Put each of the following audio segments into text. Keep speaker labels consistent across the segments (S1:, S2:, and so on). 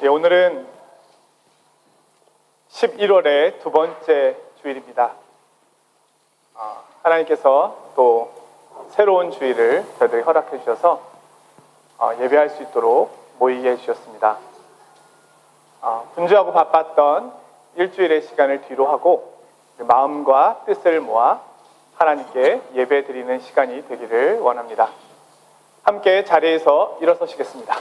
S1: 오늘은 11월의 두 번째 주일입니다. 하나님께서 또 새로운 주일을 저희들이 허락해 주셔서 예배할 수 있도록 모이게 해주셨습니다. 분주하고 바빴던 일주일의 시간을 뒤로 하고 마음과 뜻을 모아 하나님께 예배 드리는 시간이 되기를 원합니다. 함께 자리에서 일어서시겠습니다.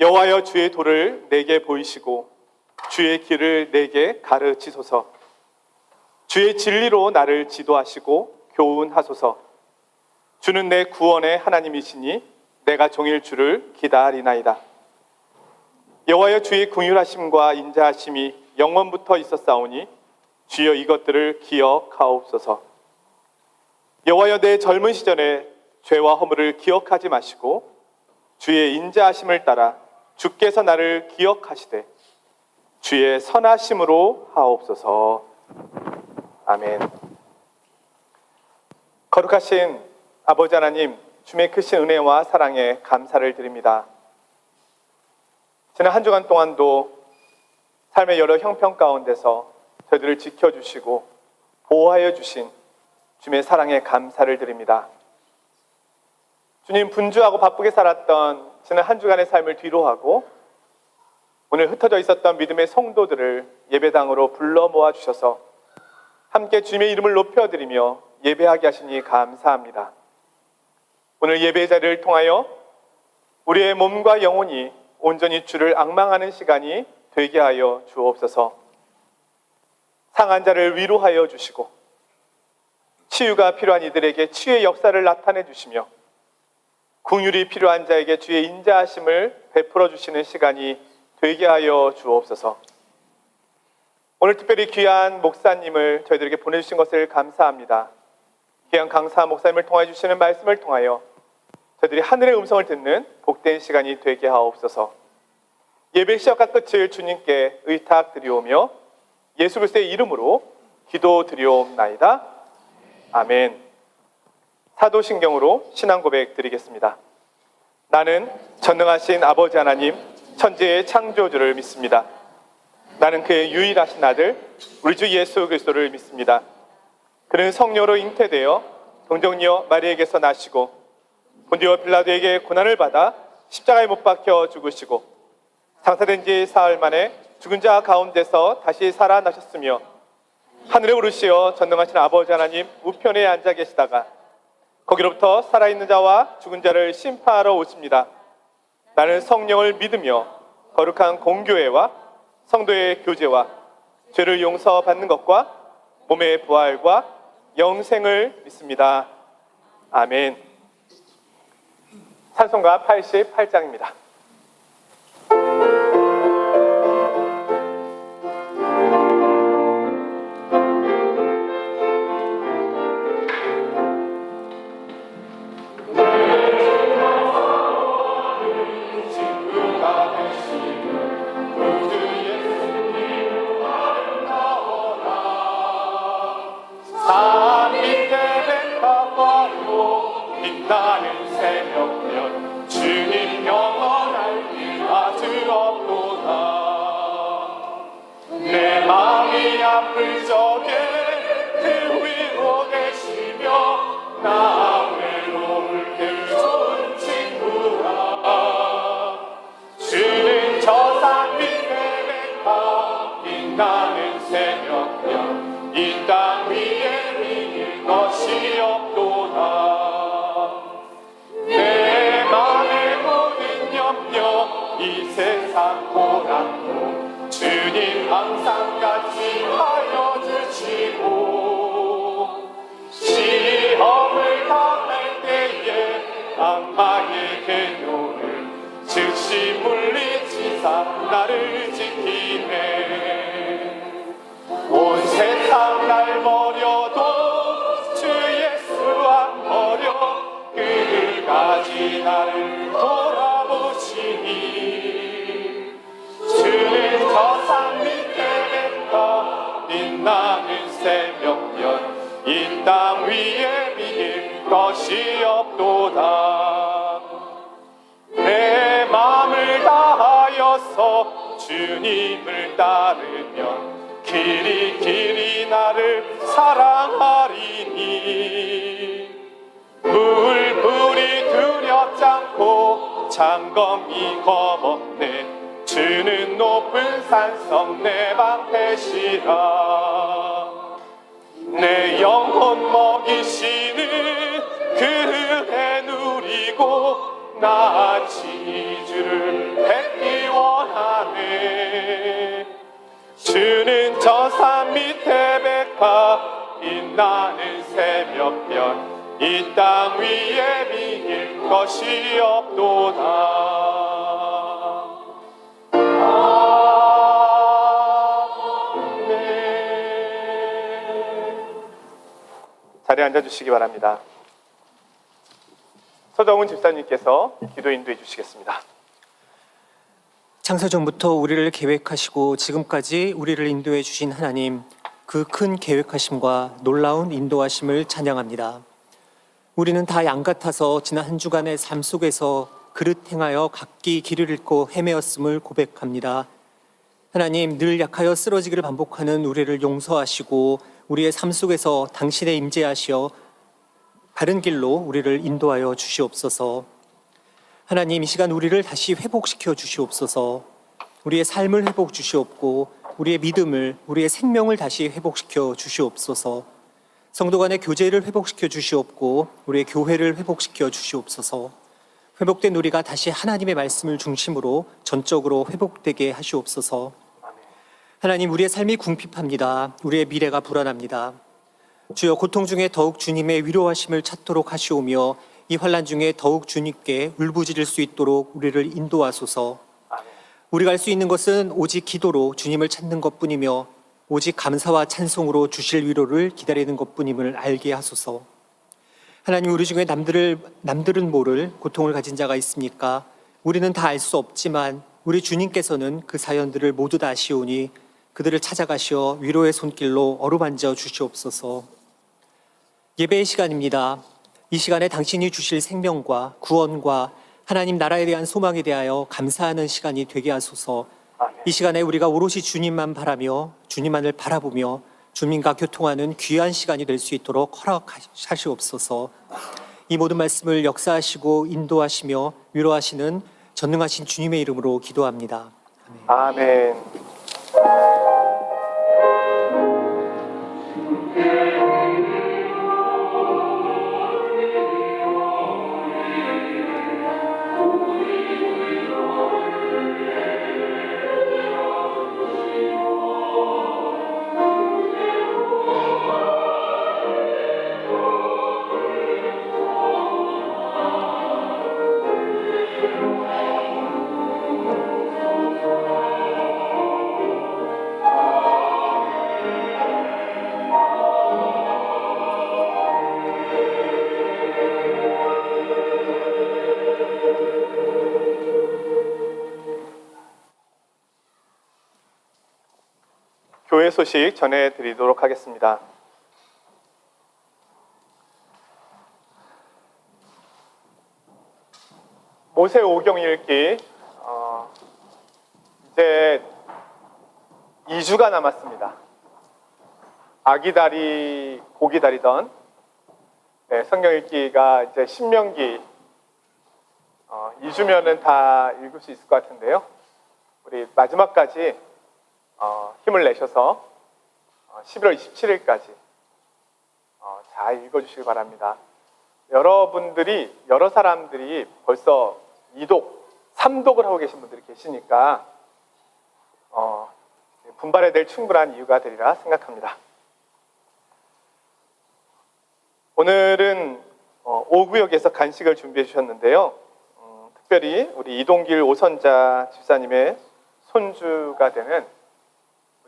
S1: 여호와여, 주의 도를 내게 보이시고 주의 길을 내게 가르치소서. 주의 진리로 나를 지도하시고 교훈하소서. 주는 내 구원의 하나님이시니 내가 종일 주를 기다리나이다. 여호와여, 주의 긍휼하심과 인자하심이 영원부터 있었사오니 주여 이것들을 기억하옵소서. 여호와여, 내 젊은 시절에 죄와 허물을 기억하지 마시고 주의 인자하심을 따라 주께서 나를 기억하시되 주의 선하심으로 하옵소서. 아멘. 거룩하신 아버지 하나님, 주의 크신 은혜와 사랑에 감사를 드립니다. 지난 한 주간 동안도 삶의 여러 형편 가운데서 저희들을 지켜주시고 보호하여 주신 주의 사랑에 감사를 드립니다. 주님, 분주하고 바쁘게 살았던 지난 한 주간의 삶을 뒤로하고 오늘 흩어져 있었던 믿음의 성도들을 예배당으로 불러 모아주셔서 함께 주님의 이름을 높여드리며 예배하게 하시니 감사합니다. 오늘 예배 자리를 통하여 우리의 몸과 영혼이 온전히 주를 앙망하는 시간이 되게 하여 주옵소서. 상한 자를 위로하여 주시고 치유가 필요한 이들에게 치유의 역사를 나타내 주시며 긍휼이 필요한 자에게 주의 인자하심을 베풀어 주시는 시간이 되게 하여 주옵소서. 오늘 특별히 귀한 목사님을 저희들에게 보내주신 것을 감사합니다. 귀한 강사 목사님을 통해 주시는 말씀을 통하여 저희들이 하늘의 음성을 듣는 복된 시간이 되게 하옵소서. 예배 시작과 끝을 주님께 의탁드리오며 예수 그리스도의 이름으로 기도드리옵나이다. 아멘. 사도신경으로 신앙 고백 드리겠습니다. 나는 전능하신 아버지 하나님, 천지의 창조주를 믿습니다. 나는 그의 유일하신 아들 우리 주 예수 그리스도를 믿습니다. 그는 성령으로 잉태되어 동정녀 마리에게서 나시고 본디오 빌라도에게 고난을 받아 십자가에 못 박혀 죽으시고 장사된 지 사흘 만에 죽은 자 가운데서 다시 살아나셨으며 하늘에 오르시어 전능하신 아버지 하나님 우편에 앉아 계시다가 거기로부터 살아있는 자와 죽은 자를 심판하러 오십니다. 나는 성령을 믿으며 거룩한 공교회와 성도의 교제와 죄를 용서받는 것과 몸의 부활과 영생을 믿습니다. 아멘. 찬송가 88장입니다.
S2: 빛나는 새벽별 주님 영원할 길 아주 없도다. 내 마음이 아플 적에 그 위로 계시며 나 외로울 때 좋은 친구라. 주는 저 산 밑에 백화 빛나는 새벽별 이 땅 위에 이길 것이 없도다. 내 맘의 모든 염려 이 세상 고난도 주님 항상 같이 하여 주시고 시험을 당할 때 나를 돌아보시니 주는 저 산 밑에부터 빛나는 새벽별 이 땅 위에 비길 것이 없도다. 내 마음을 다하여서 주님을 따르면 길이 나를 사랑하리니 물이 두렵지 않고 장검이 겁없네. 주는 높은 산성 내 방패시라. 내 영혼 먹이시는 그 은혜 누리고 나같이 주를 뵙기 원하네. 주는 저 산 밑에 백화 빛나는 새벽별 이 땅 위에 비길 것이 없도다.
S1: 자리에 앉아주시기 바랍니다. 서정훈 집사님께서 기도 인도해 주시겠습니다.
S3: 창세전부터 우리를 계획하시고 지금까지 우리를 인도해 주신 하나님, 그 큰 계획하심과 놀라운 인도하심을 찬양합니다. 우리는 다 양 같아서 지난 한 주간의 삶 속에서 그릇 행하여 각기 길을 잃고 헤매었음을 고백합니다. 하나님, 늘 약하여 쓰러지기를 반복하는 우리를 용서하시고 우리의 삶 속에서 당신의 임재하시어 바른 길로 우리를 인도하여 주시옵소서. 하나님, 이 시간 우리를 다시 회복시켜 주시옵소서. 우리의 삶을 회복 주시옵고 우리의 믿음을, 우리의 생명을 다시 회복시켜 주시옵소서. 성도 간의 교제를 회복시켜 주시옵고 우리의 교회를 회복시켜 주시옵소서. 회복된 우리가 다시 하나님의 말씀을 중심으로 전적으로 회복되게 하시옵소서. 하나님, 우리의 삶이 궁핍합니다. 우리의 미래가 불안합니다. 주여, 고통 중에 더욱 주님의 위로하심을 찾도록 하시오며 이 환난 중에 더욱 주님께 울부짖을 수 있도록 우리를 인도하소서. 우리가 할 수 있는 것은 오직 기도로 주님을 찾는 것뿐이며 오직 감사와 찬송으로 주실 위로를 기다리는 것뿐임을 알게 하소서. 하나님, 우리 중에 남들은 모를 고통을 가진 자가 있습니까? 우리는 다 알 수 없지만 우리 주님께서는 그 사연들을 모두 다 아시오니 그들을 찾아가시어 위로의 손길로 어루만져 주시옵소서. 예배의 시간입니다. 이 시간에 당신이 주실 생명과 구원과 하나님 나라에 대한 소망에 대하여 감사하는 시간이 되게 하소서. 이 시간에 우리가 오롯이 주님만 바라며 주님만을 바라보며 주님과 교통하는 귀한 시간이 될 수 있도록 허락하시옵소서. 이 모든 말씀을 역사하시고 인도하시며 위로하시는 전능하신 주님의 이름으로 기도합니다.
S1: 아멘. 교회 소식 전해드리도록 하겠습니다. 모세 오경 읽기 이제 2주가 남았습니다. 아기 다리, 고기 다리던 성경 읽기가 이제 신명기 2주면은 다 읽을 수 있을 것 같은데요. 우리 마지막까지 힘을 내셔서 11월 27일까지 잘 읽어주시기 바랍니다. 여러분들이, 여러 사람들이 벌써 2독, 3독을 하고 계신 분들이 계시니까 분발해야 될 충분한 이유가 되리라 생각합니다. 오늘은 5구역에서 간식을 준비해 주셨는데요. 특별히 우리 이동길 오선자 집사님의 손주가 되는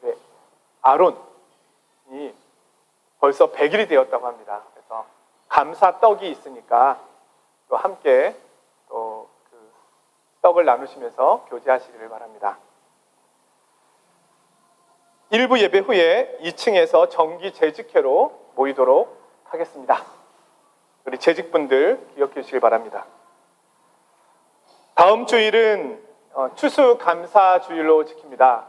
S1: 우리 아론이 벌써 100일이 되었다고 합니다. 그래서 감사 떡이 있으니까 또 함께 또 떡을 나누시면서 교제하시기를 바랍니다. 1부 예배 후에 2층에서 정기 재직회로 모이도록 하겠습니다. 우리 재직분들 기억해 주시길 바랍니다. 다음 주일은 추수감사주일로 지킵니다.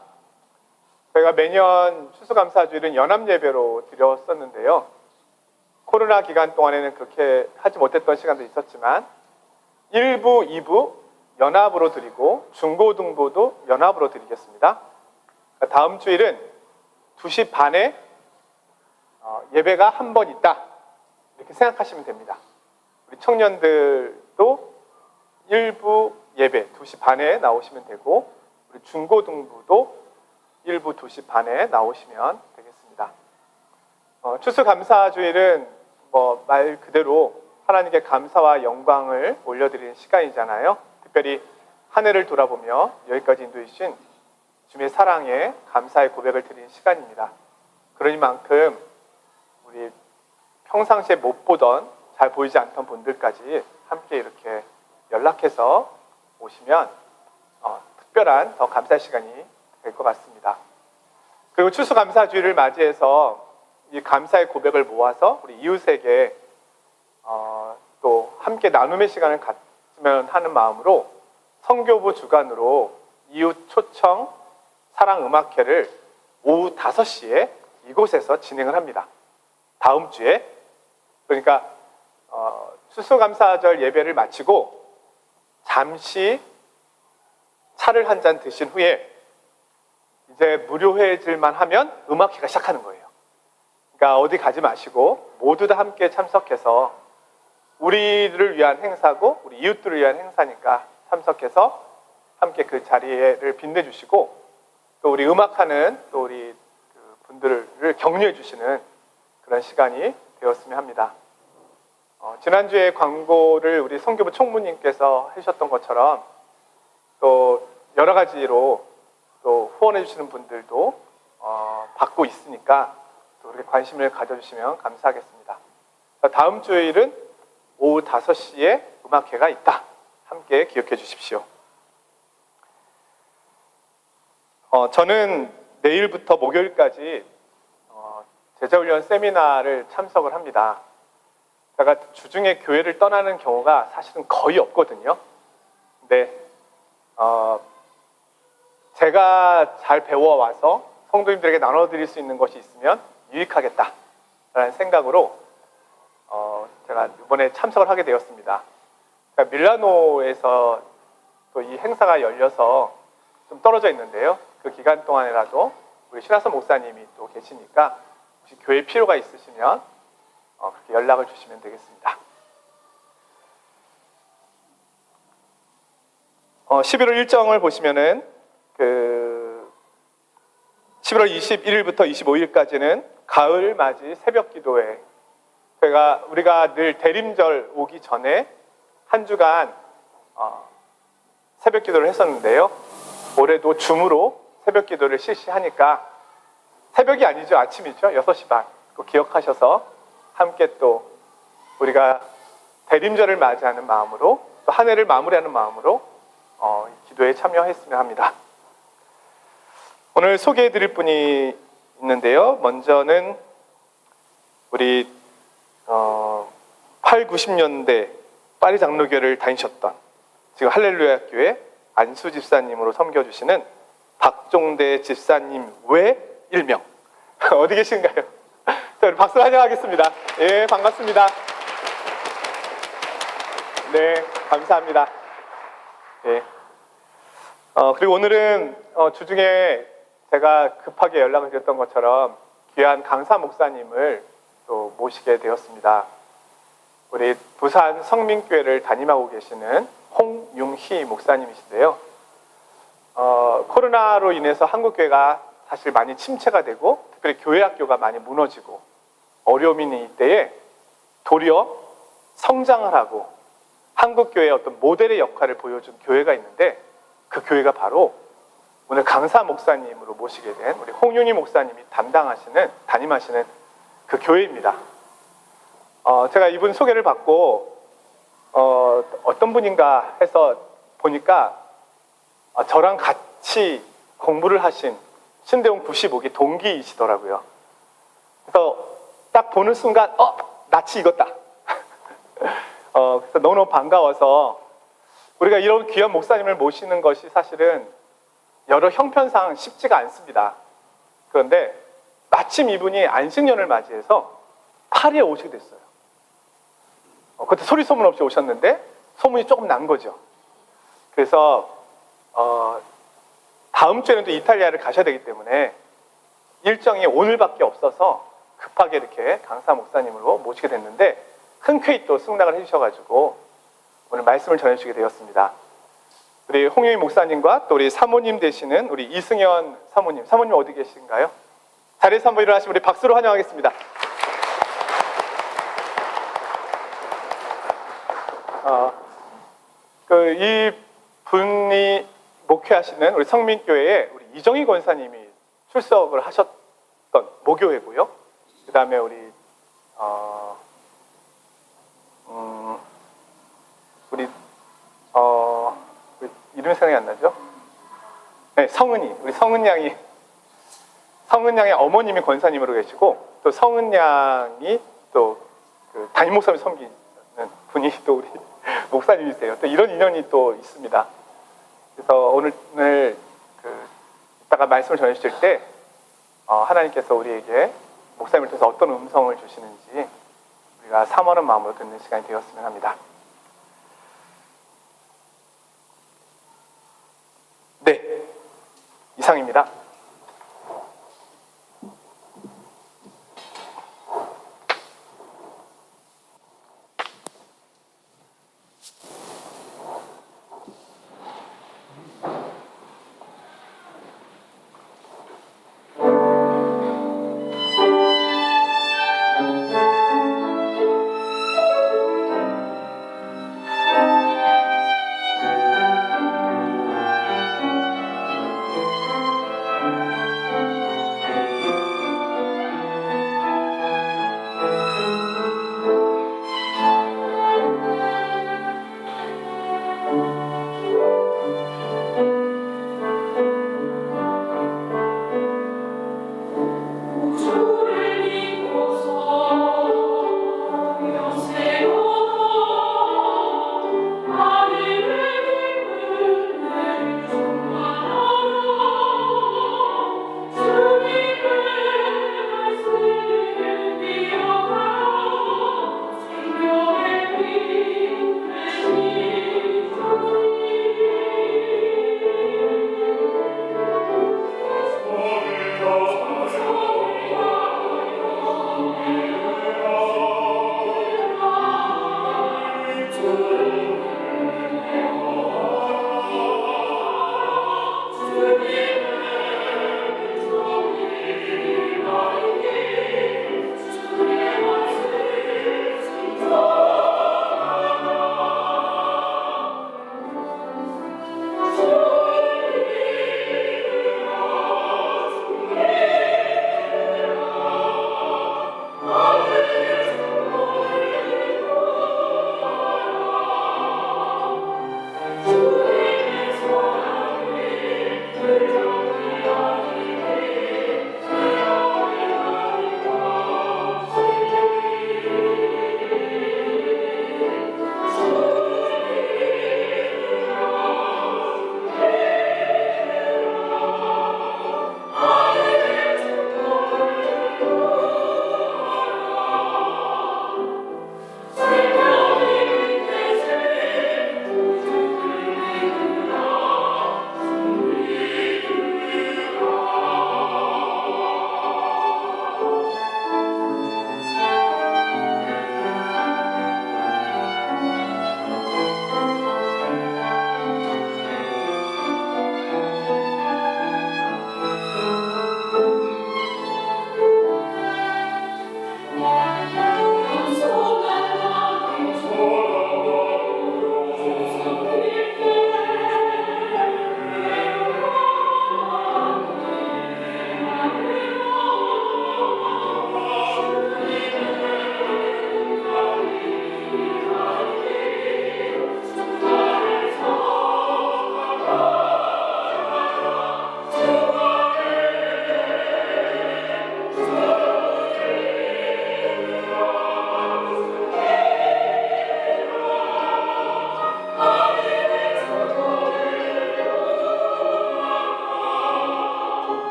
S1: 저희가 매년 추수감사주일은 연합예배로 드렸었는데요. 코로나 기간 동안에는 그렇게 하지 못했던 시간도 있었지만 1부, 2부 연합으로 드리고 중고등부도 연합으로 드리겠습니다. 다음 주일은 2시 반에 예배가 한 번 있다 이렇게 생각하시면 됩니다. 우리 청년들도 1부 예배 2시 반에 나오시면 되고 우리 중고등부도 1부 2시 반에 나오시면 되겠습니다. 추수감사주일은 말 그대로 하나님께 감사와 영광을 올려드리는 시간이잖아요. 특별히 한 해를 돌아보며 여기까지 인도해 주신 주님의 사랑에 감사의 고백을 드리는 시간입니다. 그러니만큼 우리 평상시에 못 보던 잘 보이지 않던 분들까지 함께 이렇게 연락해서 오시면 특별한 더 감사 시간이 될 것 같습니다. 그리고 추수감사주의를 맞이해서 이 감사의 고백을 모아서 우리 이웃에게 또 함께 나눔의 시간을 갖으면 하는 마음으로 선교부 주관으로 이웃 초청 사랑음악회를 오후 5시에 이곳에서 진행을 합니다. 다음 주에. 그러니까 추수감사절 예배를 마치고 잠시 차를 한 잔 드신 후에 이제 무료회질만 하면 음악회가 시작하는 거예요. 그러니까 어디 가지 마시고 모두 다 함께 참석해서 우리를 위한 행사고 우리 이웃들을 위한 행사니까 참석해서 함께 그 자리를 빛내주시고 또 우리 음악하는 또 우리 분들을 격려해 주시는 그런 시간이 되었으면 합니다. 지난주에 광고를 우리 선교부 총무님께서 해주셨던 것처럼 또 여러 가지로 또 후원해 주시는 분들도 받고 있으니까 또 그렇게 관심을 가져주시면 감사하겠습니다. 다음 주일은 오후 5시에 음악회가 있다. 함께 기억해 주십시오. 저는 내일부터 목요일까지 제자훈련 세미나를 참석을 합니다. 제가 주중에 교회를 떠나는 경우가 사실은 거의 없거든요. 근데 제가 잘 배워와서 성도님들에게 나눠드릴 수 있는 것이 있으면 유익하겠다라는 생각으로 제가 이번에 참석을 하게 되었습니다. 그러니까 밀라노에서 또 이 행사가 열려서 좀 떨어져 있는데요. 그 기간 동안이라도 우리 신하선 목사님이 또 계시니까 혹시 교회 필요가 있으시면 그렇게 연락을 주시면 되겠습니다. 11월 일정을 보시면은 11월 21일부터 25일까지는 가을 맞이 새벽 기도회. 우리가 늘 대림절 오기 전에 한 주간 새벽 기도를 했었는데요. 올해도 줌으로 새벽 기도를 실시하니까 새벽이 아니죠. 아침이죠. 6시 반. 꼭 기억하셔서 함께 또 우리가 대림절을 맞이하는 마음으로 또 한 해를 마무리하는 마음으로 기도에 참여했으면 합니다. 오늘 소개해 드릴 분이 있는데요. 먼저는 우리 8, 90년대 파리 장로교회를 다니셨던 지금 할렐루야 교회 안수 집사님으로 섬겨주시는 박종대 집사님 외 일명 어디 계신가요? 자, 우리 박수로 환영하겠습니다. 예, 반갑습니다. 네, 감사합니다. 예. 그리고 오늘은 주중에 제가 급하게 연락을 드렸던 것처럼 귀한 강사 목사님을 또 모시게 되었습니다. 우리 부산 성민교회를 담임하고 계시는 홍융희 목사님이신데요. 코로나로 인해서 한국교회가 사실 많이 침체가 되고 특별히 교회학교가 많이 무너지고 어려움이 있는 이때에 도리어 성장을 하고 한국교회의 어떤 모델의 역할을 보여준 교회가 있는데 그 교회가 바로 오늘 강사 목사님으로 모시게 된 우리 홍윤희 목사님이 담임하시는 그 교회입니다. 제가 이분 소개를 받고 어떤 분인가 해서 보니까 저랑 같이 공부를 하신 신대원 95기 동기이시더라고요. 그래서 딱 보는 순간 낯이 익었다. 그래서 너무너무 반가워서 우리가 이런 귀한 목사님을 모시는 것이 사실은 여러 형편상 쉽지가 않습니다. 그런데 마침 이분이 안식년을 맞이해서 파리에 오시게 됐어요. 그때 소리 소문 없이 오셨는데 소문이 조금 난 거죠. 그래서 다음 주에는 또 이탈리아를 가셔야 되기 때문에 일정이 오늘밖에 없어서 급하게 이렇게 강사 목사님으로 모시게 됐는데 흔쾌히 또 승낙을 해주셔가지고 오늘 말씀을 전해주시게 되었습니다. 우리 홍유희 목사님과 또 우리 사모님 되시는 우리 이승현 사모님, 사모님 어디 계신가요? 자리에서 한번 일어나시면 우리 박수로 환영하겠습니다. 이 분이 목회하시는 우리 성민교회에 우리 이정희 권사님이 출석을 하셨던 모교회고요. 그 다음에 우리 이름이 생각이 안 나죠? 네, 성은이, 우리 성은 양이, 성은 양의 어머님이 권사님으로 계시고 또 성은 양이 또 그 담임 목사님 섬기는 분이 또 우리 목사님이세요. 또 이런 인연이 또 있습니다. 그래서 오늘 이따가 말씀을 전해주실 때 하나님께서 우리에게 목사님을 통해서 어떤 음성을 주시는지 우리가 사모하는 마음으로 듣는 시간이 되었으면 합니다. 네, 이상입니다.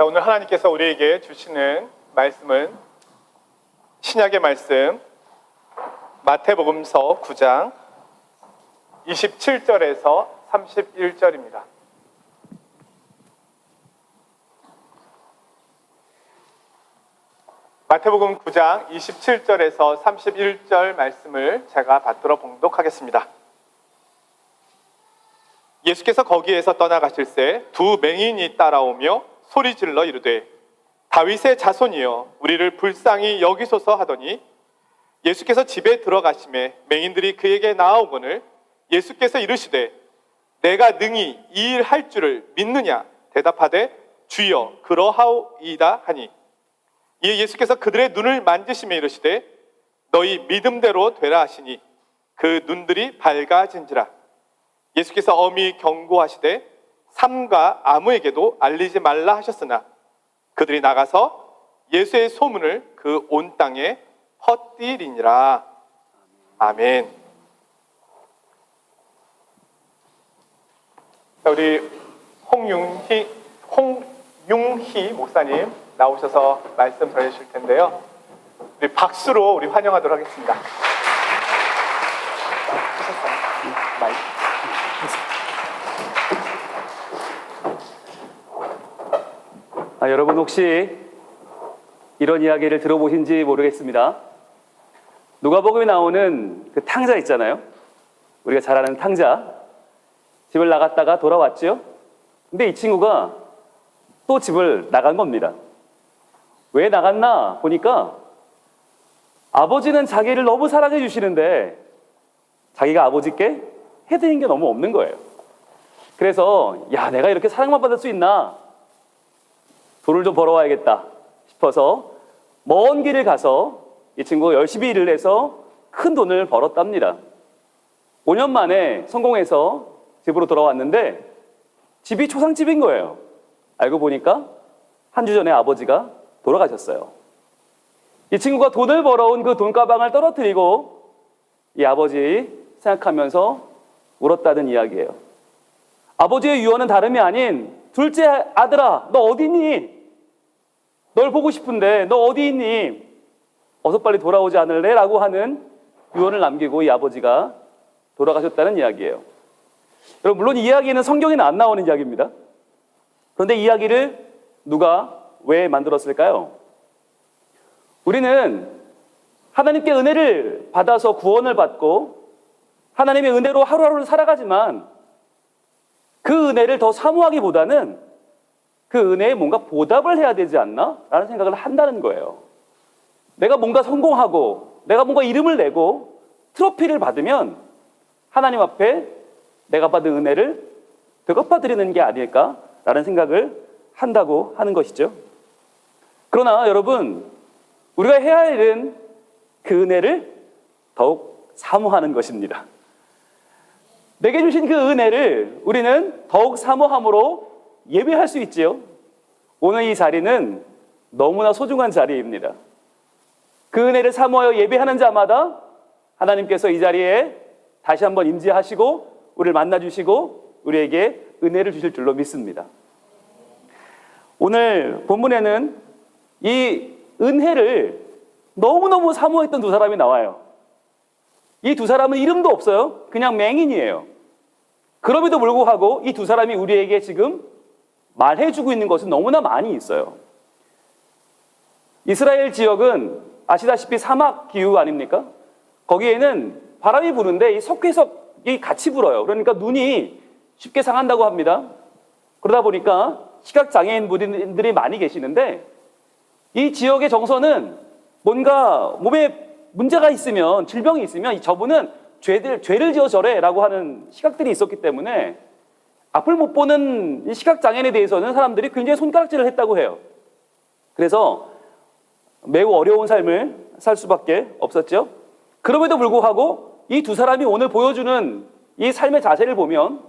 S1: 자, 오늘 하나님께서 우리에게 주시는 말씀은 신약의 말씀 마태복음서 9장 27절에서 31절입니다. 마태복음 9장 27절에서 31절 말씀을 제가 받들어 봉독하겠습니다. 예수께서 거기에서 떠나가실새 두 맹인이 따라오며 소리질러 이르되 다윗의 자손이여 우리를 불쌍히 여기소서 하더니 예수께서 집에 들어가심에 맹인들이 그에게 나아오거늘 예수께서 이르시되 내가 능히 이 일 할 줄을 믿느냐 대답하되 주여 그러하오이다 하니 이에 예수께서 그들의 눈을 만지시며 이르시되 너희 믿음대로 되라 하시니 그 눈들이 밝아진지라. 예수께서 엄히 경고하시되 삼가 아무에게도 알리지 말라 하셨으나 그들이 나가서 예수의 소문을 그 온 땅에 헛디리니라. 아멘. 자, 우리 홍융희 목사님 나오셔서 말씀 전해주실 텐데요. 우리 박수로 우리 환영하도록 하겠습니다.
S4: 여러분 혹시 이런 이야기를 들어보신지 모르겠습니다. 누가복음에 나오는 그 탕자 있잖아요. 우리가 잘 아는 탕자. 집을 나갔다가 돌아왔죠. 근데 이 친구가 또 집을 나간 겁니다. 왜 나갔나 보니까 아버지는 자기를 너무 사랑해 주시는데 자기가 아버지께 해드린 게 너무 없는 거예요. 그래서 야, 내가 이렇게 사랑만 받을 수 있나? 돈을 좀 벌어와야겠다 싶어서 먼 길을 가서 이 친구가 열심히 일을 해서 큰 돈을 벌었답니다. 5년 만에 성공해서 집으로 돌아왔는데 집이 초상집인 거예요. 알고 보니까 한 주 전에 아버지가 돌아가셨어요. 이 친구가 돈을 벌어온 그 돈가방을 떨어뜨리고 이 아버지 생각하면서 울었다는 이야기예요. 아버지의 유언은 다름이 아닌 둘째 아들아, 너 어디 있니? 널 보고 싶은데 너 어디 있니? 어서 빨리 돌아오지 않을래? 라고 하는 유언을 남기고 이 아버지가 돌아가셨다는 이야기예요. 여러분, 물론 이 이야기는 성경에는 안 나오는 이야기입니다. 그런데 이 이야기를 누가 왜 만들었을까요? 우리는 하나님께 은혜를 받아서 구원을 받고 하나님의 은혜로 하루하루를 살아가지만 그 은혜를 더 사모하기보다는 그 은혜에 뭔가 보답을 해야 되지 않나? 라는 생각을 한다는 거예요. 내가 뭔가 성공하고 내가 뭔가 이름을 내고 트로피를 받으면 하나님 앞에 내가 받은 은혜를 되갚아드리는 게 아닐까라는 생각을 한다고 하는 것이죠. 그러나 여러분, 우리가 해야 할 일은 그 은혜를 더욱 사모하는 것입니다. 내게 주신 그 은혜를 우리는 더욱 사모함으로 예배할 수 있지요. 오늘 이 자리는 너무나 소중한 자리입니다. 그 은혜를 사모하여 예배하는 자마다 하나님께서 이 자리에 다시 한번 임재하시고 우리를 만나주시고 우리에게 은혜를 주실 줄로 믿습니다. 오늘 본문에는 이 은혜를 너무너무 사모했던 두 사람이 나와요. 이 두 사람은 이름도 없어요. 그냥 맹인이에요. 그럼에도 불구하고 이 두 사람이 우리에게 지금 말해주고 있는 것은 너무나 많이 있어요. 이스라엘 지역은 아시다시피 사막 기후 아닙니까? 거기에는 바람이 부는데 이 석회석이 같이 불어요. 그러니까 눈이 쉽게 상한다고 합니다. 그러다 보니까 시각장애인 분들이 많이 계시는데 이 지역의 정서는 뭔가 몸에 문제가 있으면, 질병이 있으면 저분은 죄를 지어 저래 라고 하는 시각들이 있었기 때문에 앞을 못 보는 이 시각장애인에 대해서는 사람들이 굉장히 손가락질을 했다고 해요. 그래서 매우 어려운 삶을 살 수밖에 없었죠. 그럼에도 불구하고 이 두 사람이 오늘 보여주는 이 삶의 자세를 보면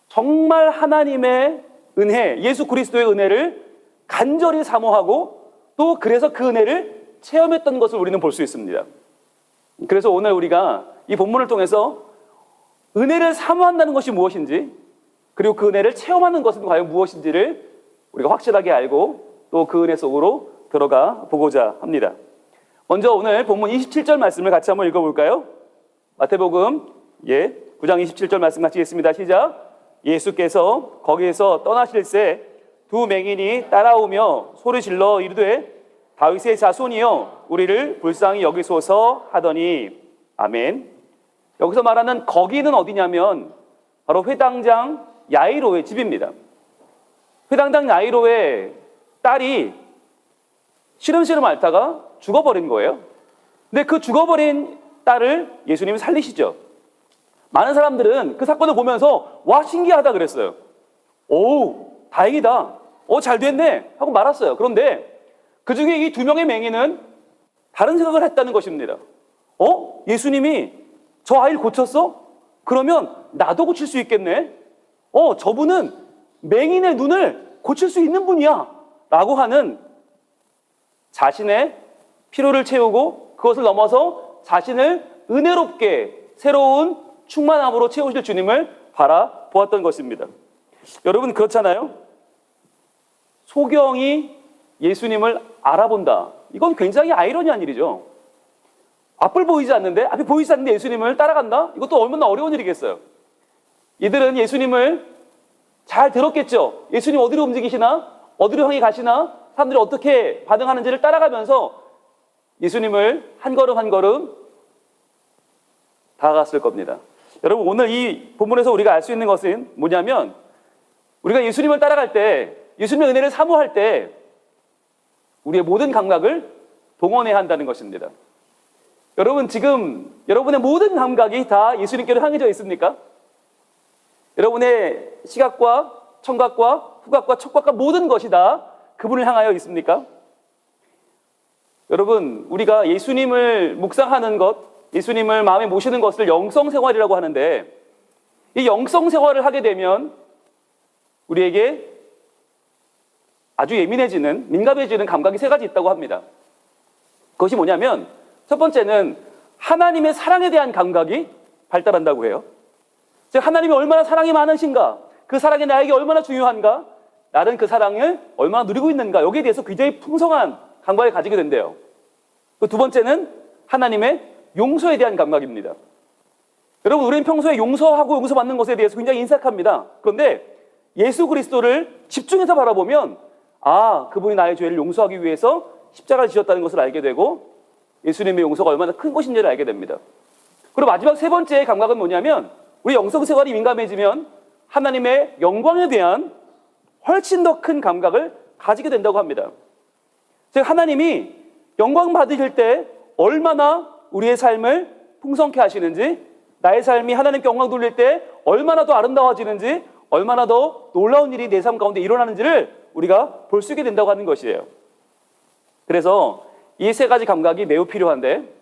S4: 정말 하나님의 은혜, 예수 그리스도의 은혜를 간절히 사모하고 또 그래서 그 은혜를 체험했던 것을 우리는 볼 수 있습니다. 그래서 오늘 우리가 이 본문을 통해서 은혜를 사모한다는 것이 무엇인지, 그리고 그 은혜를 체험하는 것은 과연 무엇인지를 우리가 확실하게 알고 또 그 은혜 속으로 들어가 보고자 합니다. 먼저 오늘 본문 27절 말씀을 같이 한번 읽어볼까요? 마태복음 9장 27절 말씀 같이 읽겠습니다. 시작. 예수께서 거기에서 떠나실새 두 맹인이 따라오며 소리질러 이르되 다윗의 자손이여 우리를 불쌍히 여기소서 하더니 아멘. 여기서 말하는 거기는 어디냐면 바로 회당장 야이로의 집입니다. 회당장 야이로의 딸이 시름시름 앓다가 죽어버린 거예요. 근데 그 죽어버린 딸을 예수님이 살리시죠. 많은 사람들은 그 사건을 보면서 와 신기하다 그랬어요. 오 다행이다. 잘 됐네 하고 말았어요. 그런데 그 중에 이 두 명의 맹인은 다른 생각을 했다는 것입니다. 예수님이 저 아이를 고쳤어? 그러면 나도 고칠 수 있겠네. 저분은 맹인의 눈을 고칠 수 있는 분이야 라고 하는 자신의 필요를 채우고 그것을 넘어서 자신을 은혜롭게 새로운 충만함으로 채우실 주님을 바라보았던 것입니다. 여러분 그렇잖아요. 소경이 예수님을 알아본다. 이건 굉장히 아이러니한 일이죠. 앞을 보이지 않는데, 앞이 보이지 않는데 예수님을 따라간다? 이것도 얼마나 어려운 일이겠어요. 이들은 예수님을 잘 들었겠죠. 예수님 어디로 움직이시나? 어디로 향해 가시나? 사람들이 어떻게 반응하는지를 따라가면서 예수님을 한 걸음 한 걸음 다가갔을 겁니다. 여러분 오늘 이 본문에서 우리가 알 수 있는 것은 뭐냐면 우리가 예수님을 따라갈 때, 예수님의 은혜를 사모할 때 우리의 모든 감각을 동원해야 한다는 것입니다. 여러분 지금 여러분의 모든 감각이 다 예수님께로 향해져 있습니까? 여러분의 시각과 청각과 후각과 촉각과 모든 것이 다 그분을 향하여 있습니까? 여러분 우리가 예수님을 묵상하는 것, 예수님을 마음에 모시는 것을 영성생활이라고 하는데 이 영성생활을 하게 되면 우리에게 아주 예민해지는, 민감해지는 감각이 세 가지 있다고 합니다. 그것이 뭐냐면 첫 번째는 하나님의 사랑에 대한 감각이 발달한다고 해요. 즉 하나님이 얼마나 사랑이 많으신가, 그 사랑이 나에게 얼마나 중요한가, 나는 그 사랑을 얼마나 누리고 있는가, 여기에 대해서 굉장히 풍성한 감각을 가지게 된대요. 그 두 번째는 하나님의 용서에 대한 감각입니다. 여러분 우리는 평소에 용서하고 용서받는 것에 대해서 굉장히 인색합니다. 그런데 예수 그리스도를 집중해서 바라보면 그분이 나의 죄를 용서하기 위해서 십자가를 지셨다는 것을 알게 되고 예수님의 용서가 얼마나 큰 것인지를 알게 됩니다. 그리고 마지막 세 번째의 감각은 뭐냐면 우리 영성생활이 민감해지면 하나님의 영광에 대한 훨씬 더 큰 감각을 가지게 된다고 합니다. 즉 하나님이 영광 받으실 때 얼마나 우리의 삶을 풍성케 하시는지, 나의 삶이 하나님께 영광 돌릴 때 얼마나 더 아름다워지는지, 얼마나 더 놀라운 일이 내 삶 가운데 일어나는지를 우리가 볼 수 있게 된다고 하는 것이에요. 그래서 이 세 가지 감각이 매우 필요한데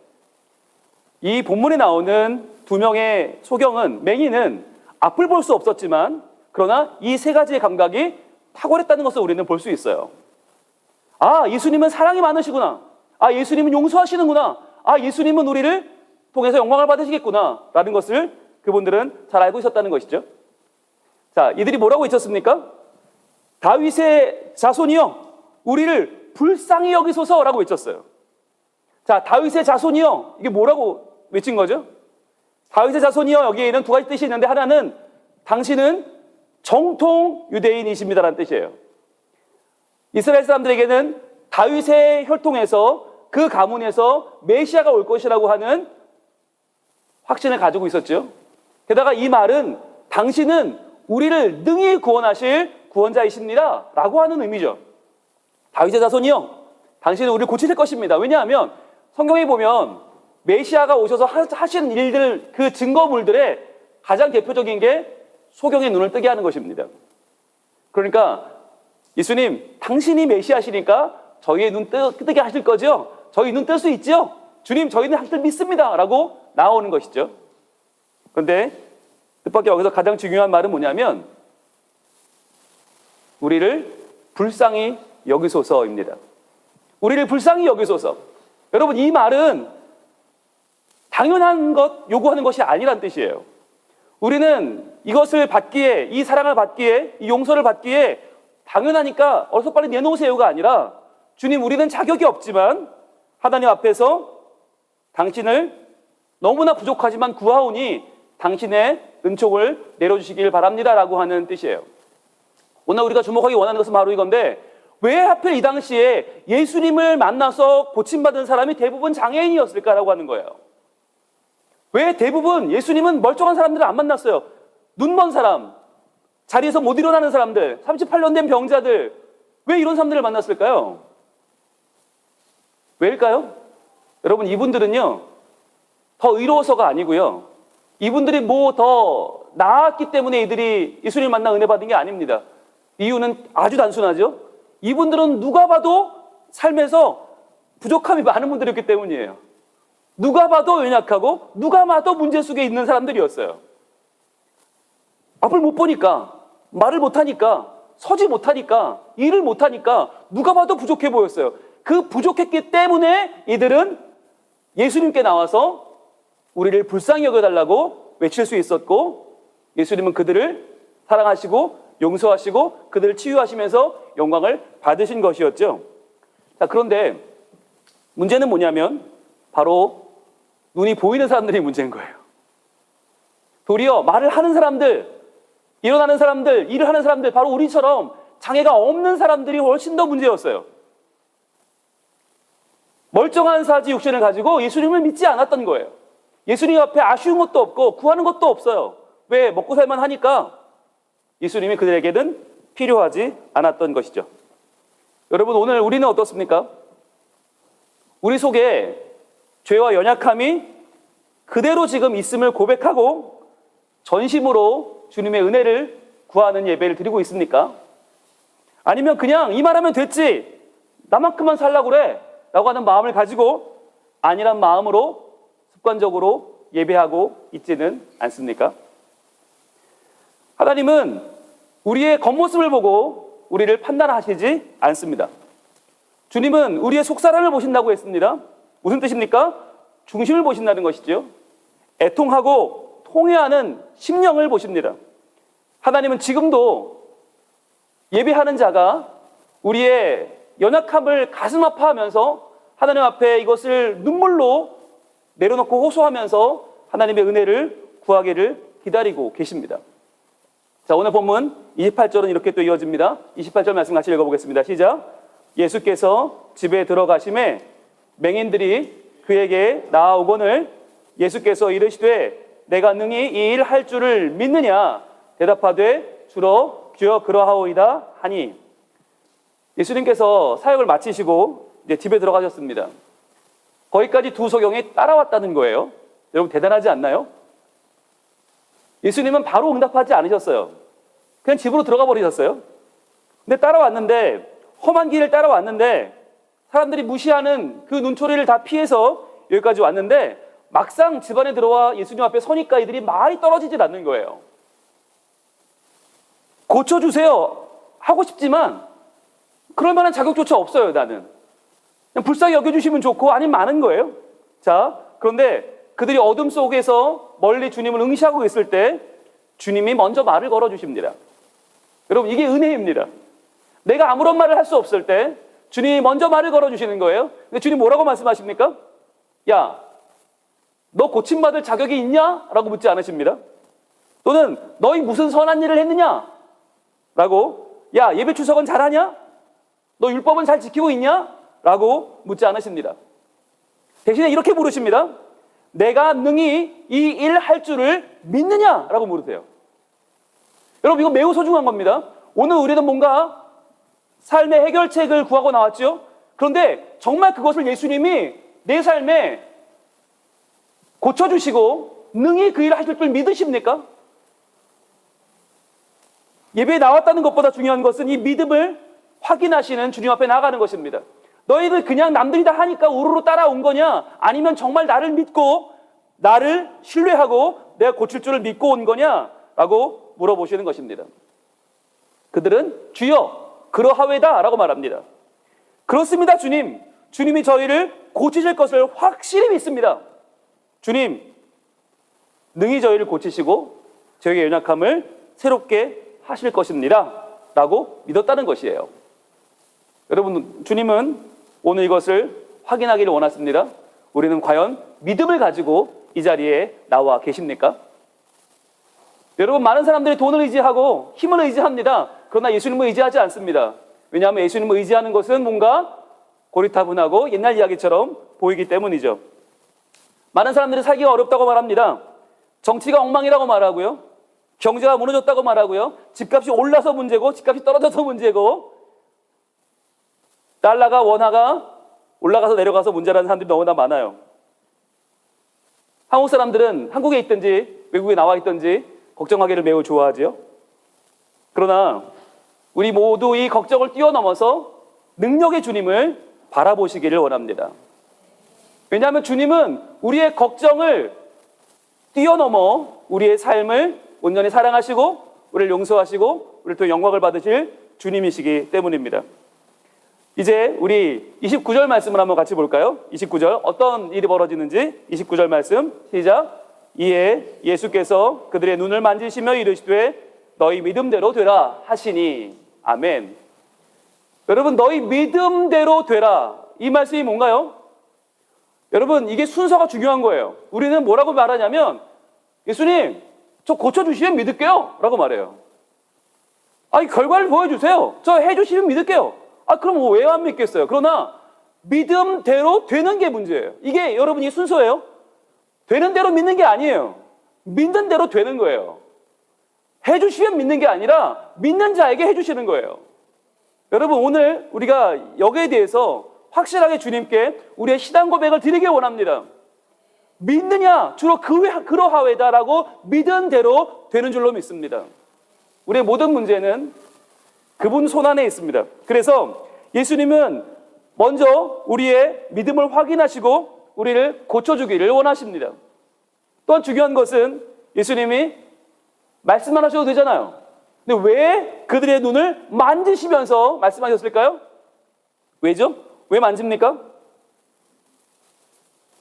S4: 이 본문에 나오는 두 명의 소경은, 맹인은 앞을 볼 수 없었지만 그러나 이 세 가지의 감각이 탁월했다는 것을 우리는 볼 수 있어요. 예수님은 사랑이 많으시구나. 예수님은 용서하시는구나. 예수님은 우리를 통해서 영광을 받으시겠구나 라는 것을 그분들은 잘 알고 있었다는 것이죠. 자, 이들이 뭐라고 외쳤습니까? 다윗의 자손이여 우리를 불쌍히 여기소서라고 외쳤어요. 자, 다윗의 자손이여, 이게 뭐라고 외친 거죠? 다윗의 자손이여, 여기에는 두 가지 뜻이 있는데 하나는 당신은 정통 유대인이십니다라는 뜻이에요. 이스라엘 사람들에게는 다윗의 혈통에서, 그 가문에서 메시아가 올 것이라고 하는 확신을 가지고 있었죠. 게다가 이 말은 당신은 우리를 능히 구원하실 구원자이십니다 라고 하는 의미죠. 다윗의 자손이요, 당신은 우리를 고치실 것입니다. 왜냐하면 성경에 보면 메시아가 오셔서 하시는 일들, 그 증거물들의 가장 대표적인 게 소경의 눈을 뜨게 하는 것입니다. 그러니까 예수님, 당신이 메시아시니까 저희의 눈 뜨게 하실 거죠? 저희 눈 뜰 수 있죠? 주님, 저희는 하실 믿습니다 라고 나오는 것이죠. 그런데 뜻밖의 여기서 가장 중요한 말은 뭐냐면 우리를 불쌍히 여기소서입니다. 우리를 불쌍히 여기소서. 여러분, 이 말은 당연한 것 요구하는 것이 아니란 뜻이에요. 우리는 이것을 받기에, 이 사랑을 받기에, 이 용서를 받기에 당연하니까 어서 빨리 내놓으세요가 아니라 주님, 우리는 자격이 없지만 하나님 앞에서 당신을 너무나 부족하지만 구하오니 당신의 은총을 내려주시길 바랍니다라고 하는 뜻이에요. 오늘 우리가 주목하기 원하는 것은 바로 이건데, 왜 하필 이 당시에 예수님을 만나서 고침받은 사람이 대부분 장애인이었을까라고 하는 거예요. 왜 대부분 예수님은 멀쩡한 사람들을 안 만났어요? 눈먼 사람, 자리에서 못 일어나는 사람들, 38년 된 병자들, 왜 이런 사람들을 만났을까요? 왜일까요? 여러분, 이분들은요, 더 의로워서가 아니고요, 이분들이 뭐 더 나았기 때문에 이들이 예수님을 만나 은혜 받은 게 아닙니다. 이유는 아주 단순하죠. 이분들은 누가 봐도 삶에서 부족함이 많은 분들이었기 때문이에요. 누가 봐도 연약하고 누가 봐도 문제 속에 있는 사람들이었어요. 앞을 못 보니까, 말을 못하니까, 서지 못하니까, 일을 못하니까 누가 봐도 부족해 보였어요. 그 부족했기 때문에 이들은 예수님께 나와서 우리를 불쌍히 여겨달라고 외칠 수 있었고, 예수님은 그들을 사랑하시고 용서하시고 그들을 치유하시면서 영광을 받으신 것이었죠. 자, 그런데 문제는 뭐냐면 바로 눈이 보이는 사람들이 문제인 거예요. 도리어 말을 하는 사람들, 일어나는 사람들, 일을 하는 사람들, 바로 우리처럼 장애가 없는 사람들이 훨씬 더 문제였어요. 멀쩡한 사지 육신을 가지고 예수님을 믿지 않았던 거예요. 예수님 앞에 아쉬운 것도 없고 구하는 것도 없어요. 왜? 먹고 살만 하니까 예수님이 그들에게는 필요하지 않았던 것이죠. 여러분, 오늘 우리는 어떻습니까? 우리 속에 죄와 연약함이 그대로 지금 있음을 고백하고 전심으로 주님의 은혜를 구하는 예배를 드리고 있습니까? 아니면 그냥 이 말하면 됐지, 나만큼만 살라고 그래 라고 하는 마음을 가지고 아니란 마음으로 습관적으로 예배하고 있지는 않습니까? 하나님은 우리의 겉모습을 보고 우리를 판단하시지 않습니다. 주님은 우리의 속사람을 보신다고 했습니다. 무슨 뜻입니까? 중심을 보신다는 것이죠. 애통하고 통회하는 심령을 보십니다. 하나님은 지금도 예배하는 자가 우리의 연약함을 가슴 아파하면서 하나님 앞에 이것을 눈물로 내려놓고 호소하면서 하나님의 은혜를 구하기를 기다리고 계십니다. 자, 오늘 본문 28절은 이렇게 또 이어집니다. 28절 말씀 같이 읽어보겠습니다. 시작. 예수께서 집에 들어가심에 맹인들이 그에게 나아오거늘 예수께서 이르시되 내가 능히 이 일 할 줄을 믿느냐 대답하되 주로 주여 그러하오이다 하니, 예수님께서 사역을 마치시고 이제 집에 들어가셨습니다. 거기까지 두 소경이 따라왔다는 거예요. 여러분, 대단하지 않나요? 예수님은 바로 응답하지 않으셨어요. 그냥 집으로 들어가 버리셨어요. 근데 따라왔는데, 험한 길을 따라왔는데 사람들이 무시하는 그 눈초리를 다 피해서 여기까지 왔는데, 막상 집 안에 들어와 예수님 앞에 서니까 이들이 말이 떨어지질 않는 거예요. 고쳐주세요 하고 싶지만 그럴 만한 자격조차 없어요. 나는 그냥 불쌍히 여겨주시면 좋고 아니면 많은 거예요. 자, 그런데 그들이 어둠 속에서 멀리 주님을 응시하고 있을 때 주님이 먼저 말을 걸어주십니다. 여러분, 이게 은혜입니다. 내가 아무런 말을 할 수 없을 때 주님이 먼저 말을 걸어주시는 거예요. 근데 주님 뭐라고 말씀하십니까? 야, 너 고침받을 자격이 있냐? 라고 묻지 않으십니다. 또는 너희 무슨 선한 일을 했느냐? 라고, 야, 예배 추석은 잘하냐? 너 율법은 잘 지키고 있냐? 라고 묻지 않으십니다. 대신에 이렇게 물으십니다. 내가 능히 이 일 할 줄을 믿느냐? 라고 물으세요. 여러분, 이거 매우 소중한 겁니다. 오늘 우리는 뭔가 삶의 해결책을 구하고 나왔죠. 그런데 정말 그것을 예수님이 내 삶에 고쳐주시고 능히 그 일을 하실 줄 믿으십니까? 예배에 나왔다는 것보다 중요한 것은 이 믿음을 확인하시는 주님 앞에 나가는 것입니다. 너희들 그냥 남들이 다 하니까 우르르 따라온 거냐? 아니면 정말 나를 믿고 나를 신뢰하고 내가 고칠 줄을 믿고 온 거냐? 라고 물어보시는 것입니다. 그들은 주여 그러하외다 라고 말합니다. 그렇습니다, 주님. 주님이 저희를 고치실 것을 확실히 믿습니다. 주님, 능히 저희를 고치시고 저희의 연약함을 새롭게 하실 것입니다 라고 믿었다는 것이에요. 여러분, 주님은 오늘 이것을 확인하기를 원하십니다. 우리는 과연 믿음을 가지고 이 자리에 나와 계십니까? 여러분, 많은 사람들이 돈을 의지하고 힘을 의지합니다. 그러나 예수님을 의지하지 않습니다. 왜냐하면 예수님을 의지하는 것은 뭔가 고리타분하고 옛날 이야기처럼 보이기 때문이죠. 많은 사람들이 살기가 어렵다고 말합니다. 정치가 엉망이라고 말하고요. 경제가 무너졌다고 말하고요. 집값이 올라서 문제고 집값이 떨어져서 문제고 달러가 원화가 올라가서 내려가서 문제라는 사람들이 너무나 많아요. 한국 사람들은 한국에 있든지 외국에 나와 있든지 걱정하기를 매우 좋아하지요. 그러나 우리 모두 이 걱정을 뛰어넘어서 능력의 주님을 바라보시기를 원합니다. 왜냐하면 주님은 우리의 걱정을 뛰어넘어 우리의 삶을 온전히 사랑하시고 우리를 용서하시고 우리를 또 영광을 받으실 주님이시기 때문입니다. 이제 우리 29절 말씀을 한번 같이 볼까요? 29절 어떤 일이 벌어지는지 29절 말씀 시작. 이에 예수께서 그들의 눈을 만지시며 이르시되 너희 믿음대로 되라 하시니. 아멘. 여러분, 너희 믿음대로 되라, 이 말씀이 뭔가요? 여러분, 이게 순서가 중요한 거예요. 우리는 뭐라고 말하냐면 예수님 저 고쳐주시면 믿을게요 라고 말해요. 아니, 결과를 보여주세요. 저 해주시면 믿을게요. 그럼 왜 안 믿겠어요? 그러나 믿음대로 되는 게 문제예요. 이게 여러분이 순서예요. 되는 대로 믿는 게 아니에요. 믿는 대로 되는 거예요. 해주시면 믿는 게 아니라 믿는 자에게 해주시는 거예요. 여러분, 오늘 우리가 여기에 대해서 확실하게 주님께 우리의 신앙 고백을 드리길 원합니다. 믿느냐? 주로 그러하외다라고 믿은 대로 되는 줄로 믿습니다. 우리의 모든 문제는 그분 손 안에 있습니다. 그래서 예수님은 먼저 우리의 믿음을 확인하시고 우리를 고쳐주기를 원하십니다. 또한 중요한 것은 예수님이 말씀만 하셔도 되잖아요. 근데 왜 그들의 눈을 만지시면서 말씀하셨을까요? 왜죠? 왜 만집니까?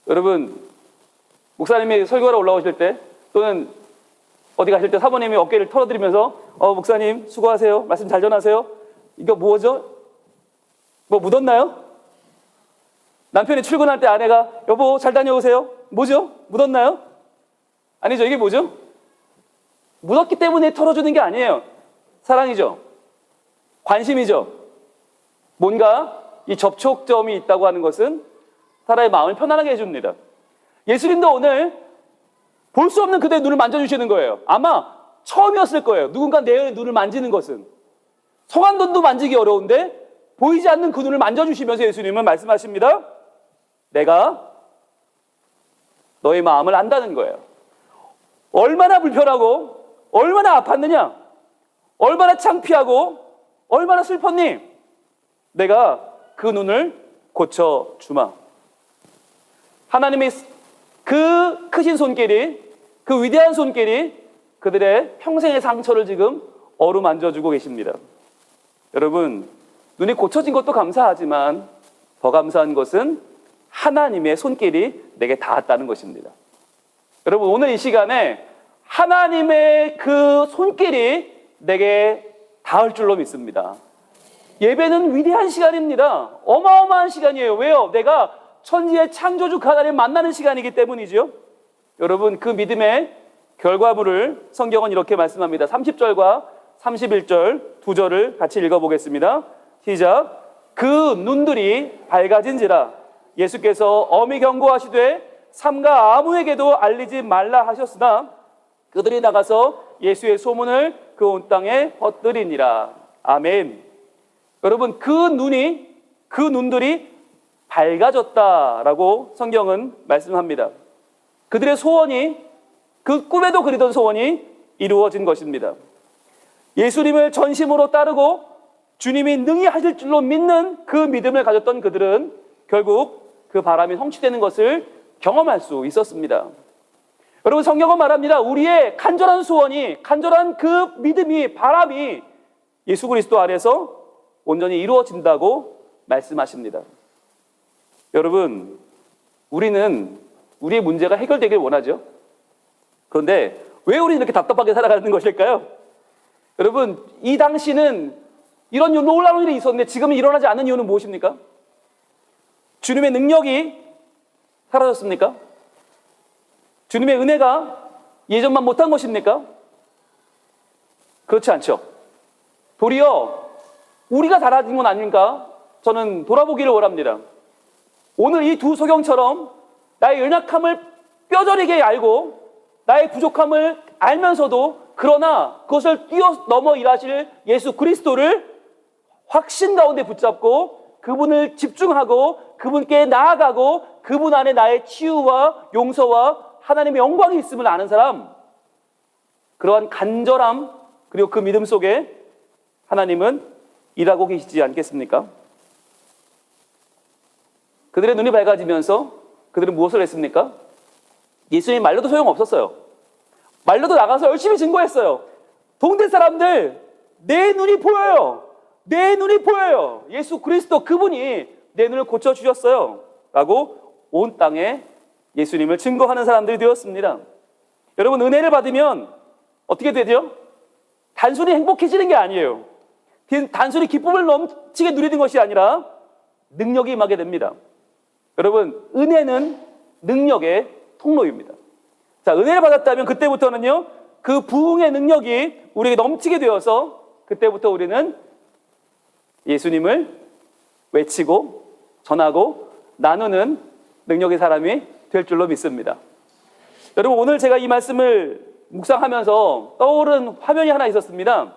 S4: 여러분, 목사님이 설교하러 올라오실 때 또는 어디 가실 때 사모님이 어깨를 털어드리면서 목사님 수고하세요. 말씀 잘 전하세요. 이거 뭐죠? 뭐 묻었나요? 남편이 출근할 때 아내가 여보 잘 다녀오세요. 뭐죠? 묻었나요? 아니죠. 이게 뭐죠? 묻었기 때문에 털어주는 게 아니에요. 사랑이죠. 관심이죠. 뭔가 이 접촉점이 있다고 하는 것은 사람의 마음을 편안하게 해줍니다. 예수님도 오늘 볼 수 없는 그대의 눈을 만져주시는 거예요. 아마 처음이었을 거예요. 누군가 내 눈을 만지는 것은. 성한돈도 만지기 어려운데 보이지 않는 그 눈을 만져주시면서 예수님은 말씀하십니다. 내가 너의 마음을 안다는 거예요. 얼마나 불편하고 얼마나 아팠느냐, 얼마나 창피하고 얼마나 슬펐니? 내가 그 눈을 고쳐주마. 하나님의 그 크신 손길이, 그 위대한 손길이 그들의 평생의 상처를 지금 어루만져주고 계십니다. 여러분, 눈이 고쳐진 것도 감사하지만 더 감사한 것은 하나님의 손길이 내게 닿았다는 것입니다. 여러분, 오늘 이 시간에 하나님의 그 손길이 내게 닿을 줄로 믿습니다. 예배는 위대한 시간입니다. 어마어마한 시간이에요. 왜요? 내가 천지의 창조주 하나님 만나는 시간이기 때문이죠. 여러분, 그 믿음의 결과물을 성경은 이렇게 말씀합니다. 30절과 31절 두 절을 같이 읽어보겠습니다. 시작. 그 눈들이 밝아진지라 예수께서 엄히 경고하시되 삼가 아무에게도 알리지 말라 하셨으나 그들이 나가서 예수의 소문을 그 온 땅에 퍼뜨리니라. 아멘. 여러분, 그 눈들이 밝아졌다라고 성경은 말씀합니다. 그들의 소원이, 그 꿈에도 그리던 소원이 이루어진 것입니다. 예수님을 전심으로 따르고 주님이 능히 하실 줄로 믿는 그 믿음을 가졌던 그들은 결국 그 바람이 성취되는 것을 경험할 수 있었습니다. 여러분, 성경은 말합니다. 우리의 간절한 소원이, 간절한 그 믿음이, 바람이 예수 그리스도 안에서 온전히 이루어진다고 말씀하십니다. 여러분, 우리는 우리의 문제가 해결되길 원하죠. 그런데 왜 우리는 이렇게 답답하게 살아가는 것일까요? 여러분, 이 당시는 이런 놀라운 일이 있었는데 지금은 일어나지 않는 이유는 무엇입니까? 주님의 능력이 사라졌습니까? 주님의 은혜가 예전만 못한 것입니까? 그렇지 않죠. 도리어 우리가 달라진 건 아닌가? 저는 돌아보기를 원합니다. 오늘 이 두 소경처럼 나의 연약함을 뼈저리게 알고 나의 부족함을 알면서도 그러나 그것을 뛰어넘어 일하실 예수 그리스도를 확신 가운데 붙잡고 그분을 집중하고 그분께 나아가고 그분 안에 나의 치유와 용서와 하나님의 영광이 있음을 아는 사람, 그러한 간절함 그리고 그 믿음 속에 하나님은 일하고 계시지 않겠습니까? 그들의 눈이 밝아지면서 그들은 무엇을 했습니까? 예수님 말려도 소용없었어요. 말려도 나가서 열심히 증거했어요. 동네 사람들, 내 눈이 보여요. 내 눈이 보여요. 예수 그리스도 그분이 내 눈을 고쳐주셨어요. 라고 온 땅에 예수님을 증거하는 사람들이 되었습니다. 여러분, 은혜를 받으면 어떻게 되죠? 단순히 행복해지는 게 아니에요. 단순히 기쁨을 넘치게 누리는 것이 아니라 능력이 임하게 됩니다. 여러분, 은혜는 능력의 통로입니다. 자, 은혜를 받았다면 그때부터는요, 그 부흥의 능력이 우리에게 넘치게 되어서 그때부터 우리는 예수님을 외치고 전하고 나누는 능력의 사람이 될 줄로 믿습니다. 여러분, 오늘 제가 이 말씀을 묵상하면서 떠오른 화면이 하나 있었습니다.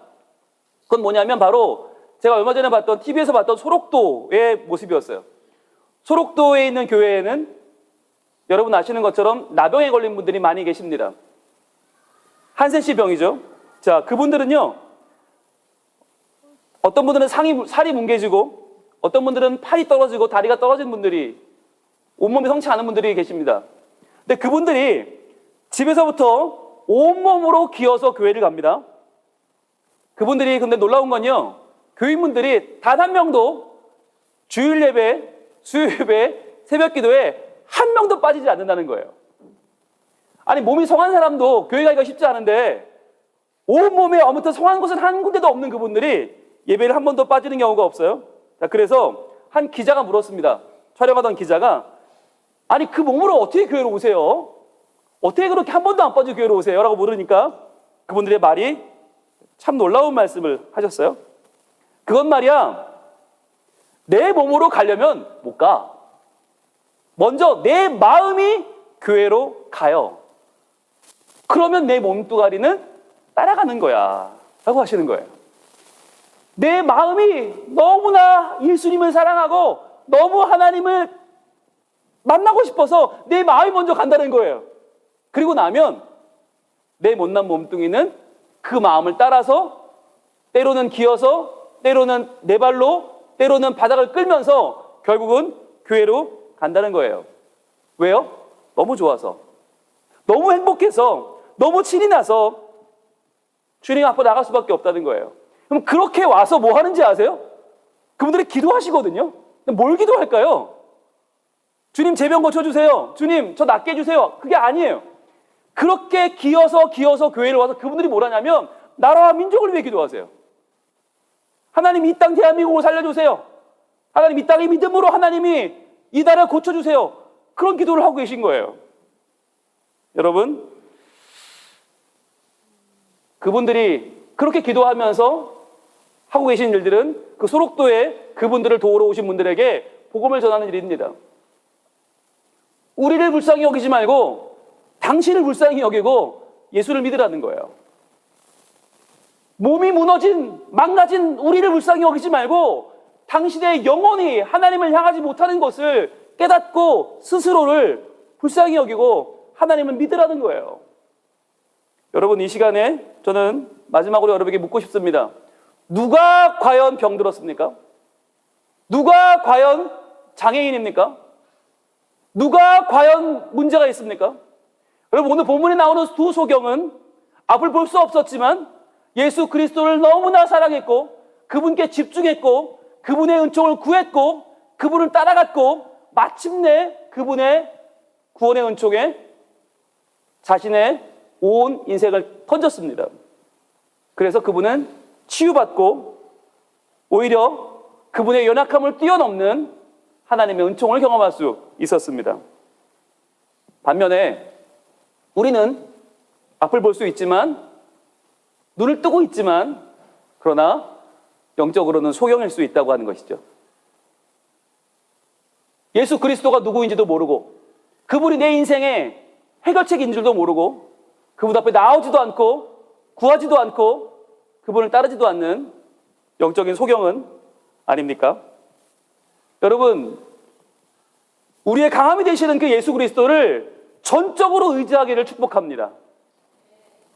S4: 그건 뭐냐면 바로 제가 얼마 전에 봤던 TV에서 봤던 소록도의 모습이었어요. 소록도에 있는 교회에는 여러분 아시는 것처럼 나병에 걸린 분들이 많이 계십니다. 한센씨 병이죠. 자, 그분들은요, 어떤 분들은 살이 뭉개지고 어떤 분들은 팔이 떨어지고 다리가 떨어진 분들이, 온몸이 성치 않은 분들이 계십니다. 근데 그분들이 집에서부터 온몸으로 기어서 교회를 갑니다. 그분들이 근데 놀라운 건요, 교인분들이 단 한 명도 주일 예배, 수요 예배, 새벽 기도에 한 명도 빠지지 않는다는 거예요. 아니, 몸이 성한 사람도 교회 가기가 쉽지 않은데 온몸에 아무튼 성한 곳은 한 군데도 없는 그분들이 예배를 한 번도 빠지는 경우가 없어요. 자, 그래서 한 기자가 물었습니다. 촬영하던 기자가, 아니, 그 몸으로 어떻게 교회로 오세요? 어떻게 그렇게 한 번도 안 빠지고 교회로 오세요? 라고 물으니까 그분들의 말이 참 놀라운 말씀을 하셨어요. 그건 말이야, 내 몸으로 가려면 못 가. 먼저 내 마음이 교회로 가요. 그러면 내 몸뚱아리는 따라가는 거야 라고 하시는 거예요. 내 마음이 너무나 예수님을 사랑하고 너무 하나님을 만나고 싶어서 내 마음이 먼저 간다는 거예요. 그리고 나면 내 못난 몸뚱이는 그 마음을 따라서 때로는 기어서 때로는 네 발로 때로는 바닥을 끌면서 결국은 교회로 간다는 거예요. 왜요? 너무 좋아서, 너무 행복해서, 너무 신이 나서 주님 앞으로 나갈 수밖에 없다는 거예요. 그럼 그렇게 와서 뭐 하는지 아세요? 그분들이 기도하시거든요. 뭘 기도할까요? 주님, 제 병 고쳐주세요. 주님, 저 낫게 해주세요. 그게 아니에요. 그렇게 기어서 교회를 와서 그분들이 뭘 하냐면 나라와 민족을 위해 기도하세요. 하나님, 이 땅 대한민국을 살려주세요. 하나님, 이 땅의 믿음으로 하나님이 이 나라를 고쳐주세요. 그런 기도를 하고 계신 거예요. 여러분, 그분들이 그렇게 기도하면서 하고 계신 일들은 그 소록도에 그분들을 도우러 오신 분들에게 복음을 전하는 일입니다. 우리를 불쌍히 여기지 말고 당신을 불쌍히 여기고 예수를 믿으라는 거예요. 몸이 무너진, 망가진 우리를 불쌍히 여기지 말고 당신의 영혼이 하나님을 향하지 못하는 것을 깨닫고 스스로를 불쌍히 여기고 하나님을 믿으라는 거예요. 여러분, 이 시간에 저는 마지막으로 여러분에게 묻고 싶습니다. 누가 과연 병들었습니까? 누가 과연 장애인입니까? 누가 과연 문제가 있습니까? 여러분, 오늘 본문에 나오는 두 소경은 앞을 볼 수 없었지만 예수 그리스도를 너무나 사랑했고 그분께 집중했고 그분의 은총을 구했고 그분을 따라갔고 마침내 그분의 구원의 은총에 자신의 온 인생을 던졌습니다. 그래서 그분은 치유받고 오히려 그분의 연약함을 뛰어넘는 하나님의 은총을 경험할 수 있었습니다. 반면에 우리는 앞을 볼 수 있지만, 눈을 뜨고 있지만, 그러나 영적으로는 소경일 수 있다고 하는 것이죠. 예수 그리스도가 누구인지도 모르고, 그분이 내 인생의 해결책인 줄도 모르고, 그분 앞에 나오지도 않고 구하지도 않고 그분을 따르지도 않는 영적인 소경은 아닙니까? 여러분, 우리의 강함이 되시는 그 예수 그리스도를 전적으로 의지하기를 축복합니다.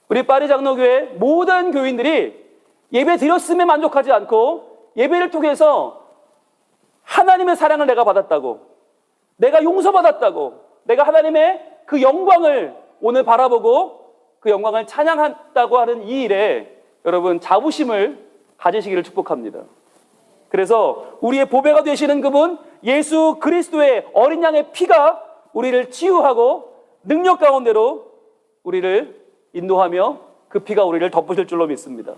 S4: 우리 파리 장로교회 모든 교인들이 예배 드렸음에 만족하지 않고 예배를 통해서 하나님의 사랑을 내가 받았다고, 내가 용서받았다고, 내가 하나님의 그 영광을 오늘 바라보고 그 영광을 찬양한다고 하는 이 일에 여러분 자부심을 가지시기를 축복합니다. 그래서 우리의 보배가 되시는 그분 예수 그리스도의 어린 양의 피가 우리를 치유하고 능력 가운데로 우리를 인도하며 그 피가 우리를 덮으실 줄로 믿습니다.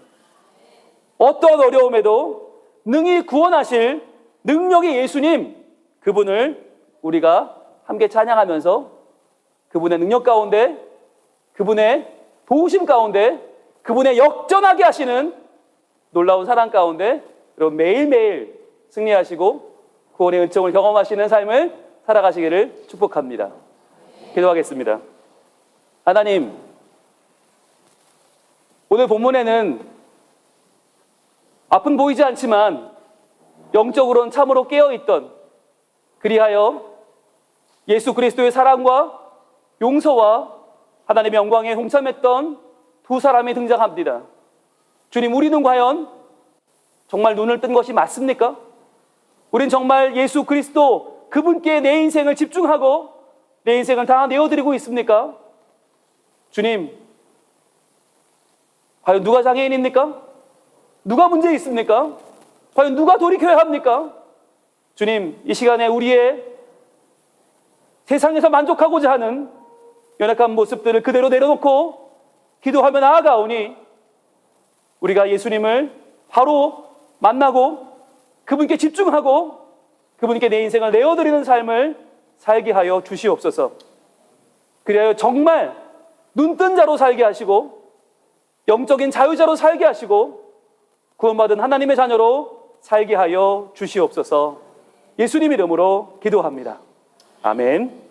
S4: 어떠한 어려움에도 능히 구원하실 능력의 예수님, 그분을 우리가 함께 찬양하면서 그분의 능력 가운데, 그분의 도우심 가운데, 그분의 역전하게 하시는 놀라운 사랑 가운데 여러분 매일매일 승리하시고 구원의 은총을 경험하시는 삶을 살아가시기를 축복합니다. 기도하겠습니다. 하나님, 오늘 본문에는 앞은 보이지 않지만 영적으로는 참으로 깨어있던, 그리하여 예수 그리스도의 사랑과 용서와 하나님의 영광에 동참했던 두 사람이 등장합니다. 주님, 우리는 과연 정말 눈을 뜬 것이 맞습니까? 우린 정말 예수 그리스도 그분께 내 인생을 집중하고 내 인생을 다 내어드리고 있습니까? 주님, 과연 누가 장애인입니까? 누가 문제 있습니까? 과연 누가 돌이켜야 합니까? 주님, 이 시간에 우리의 세상에서 만족하고자 하는 연약한 모습들을 그대로 내려놓고 기도하며 나아가오니 우리가 예수님을 바로 만나고 그분께 집중하고 그분께 내 인생을 내어드리는 삶을 살게 하여 주시옵소서. 그리하여 정말 눈뜬 자로 살게 하시고 영적인 자유자로 살게 하시고 구원받은 하나님의 자녀로 살게 하여 주시옵소서. 예수님 이름으로 기도합니다. 아멘.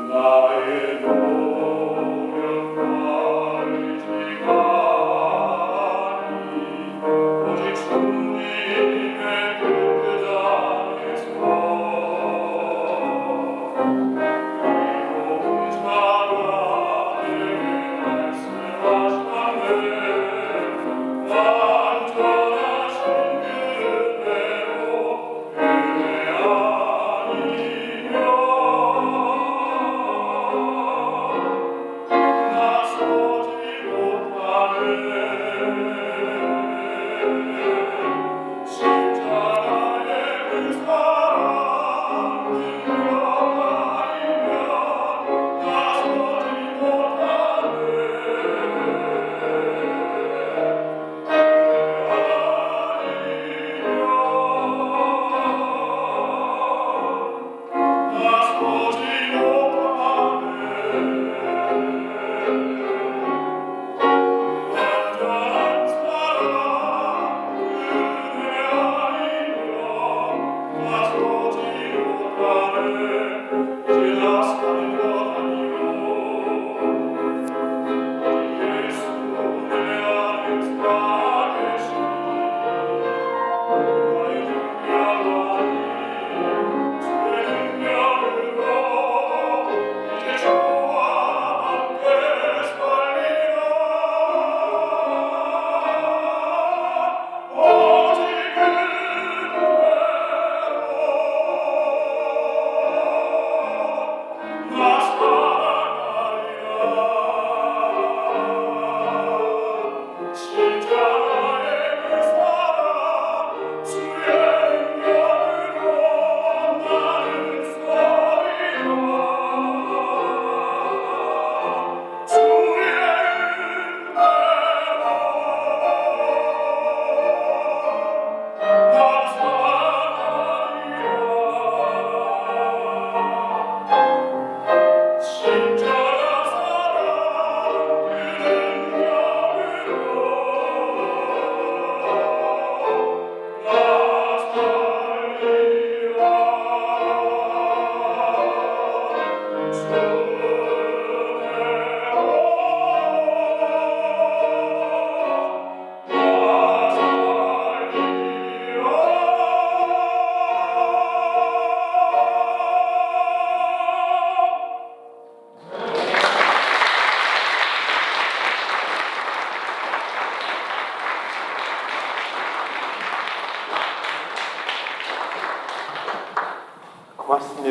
S2: 나의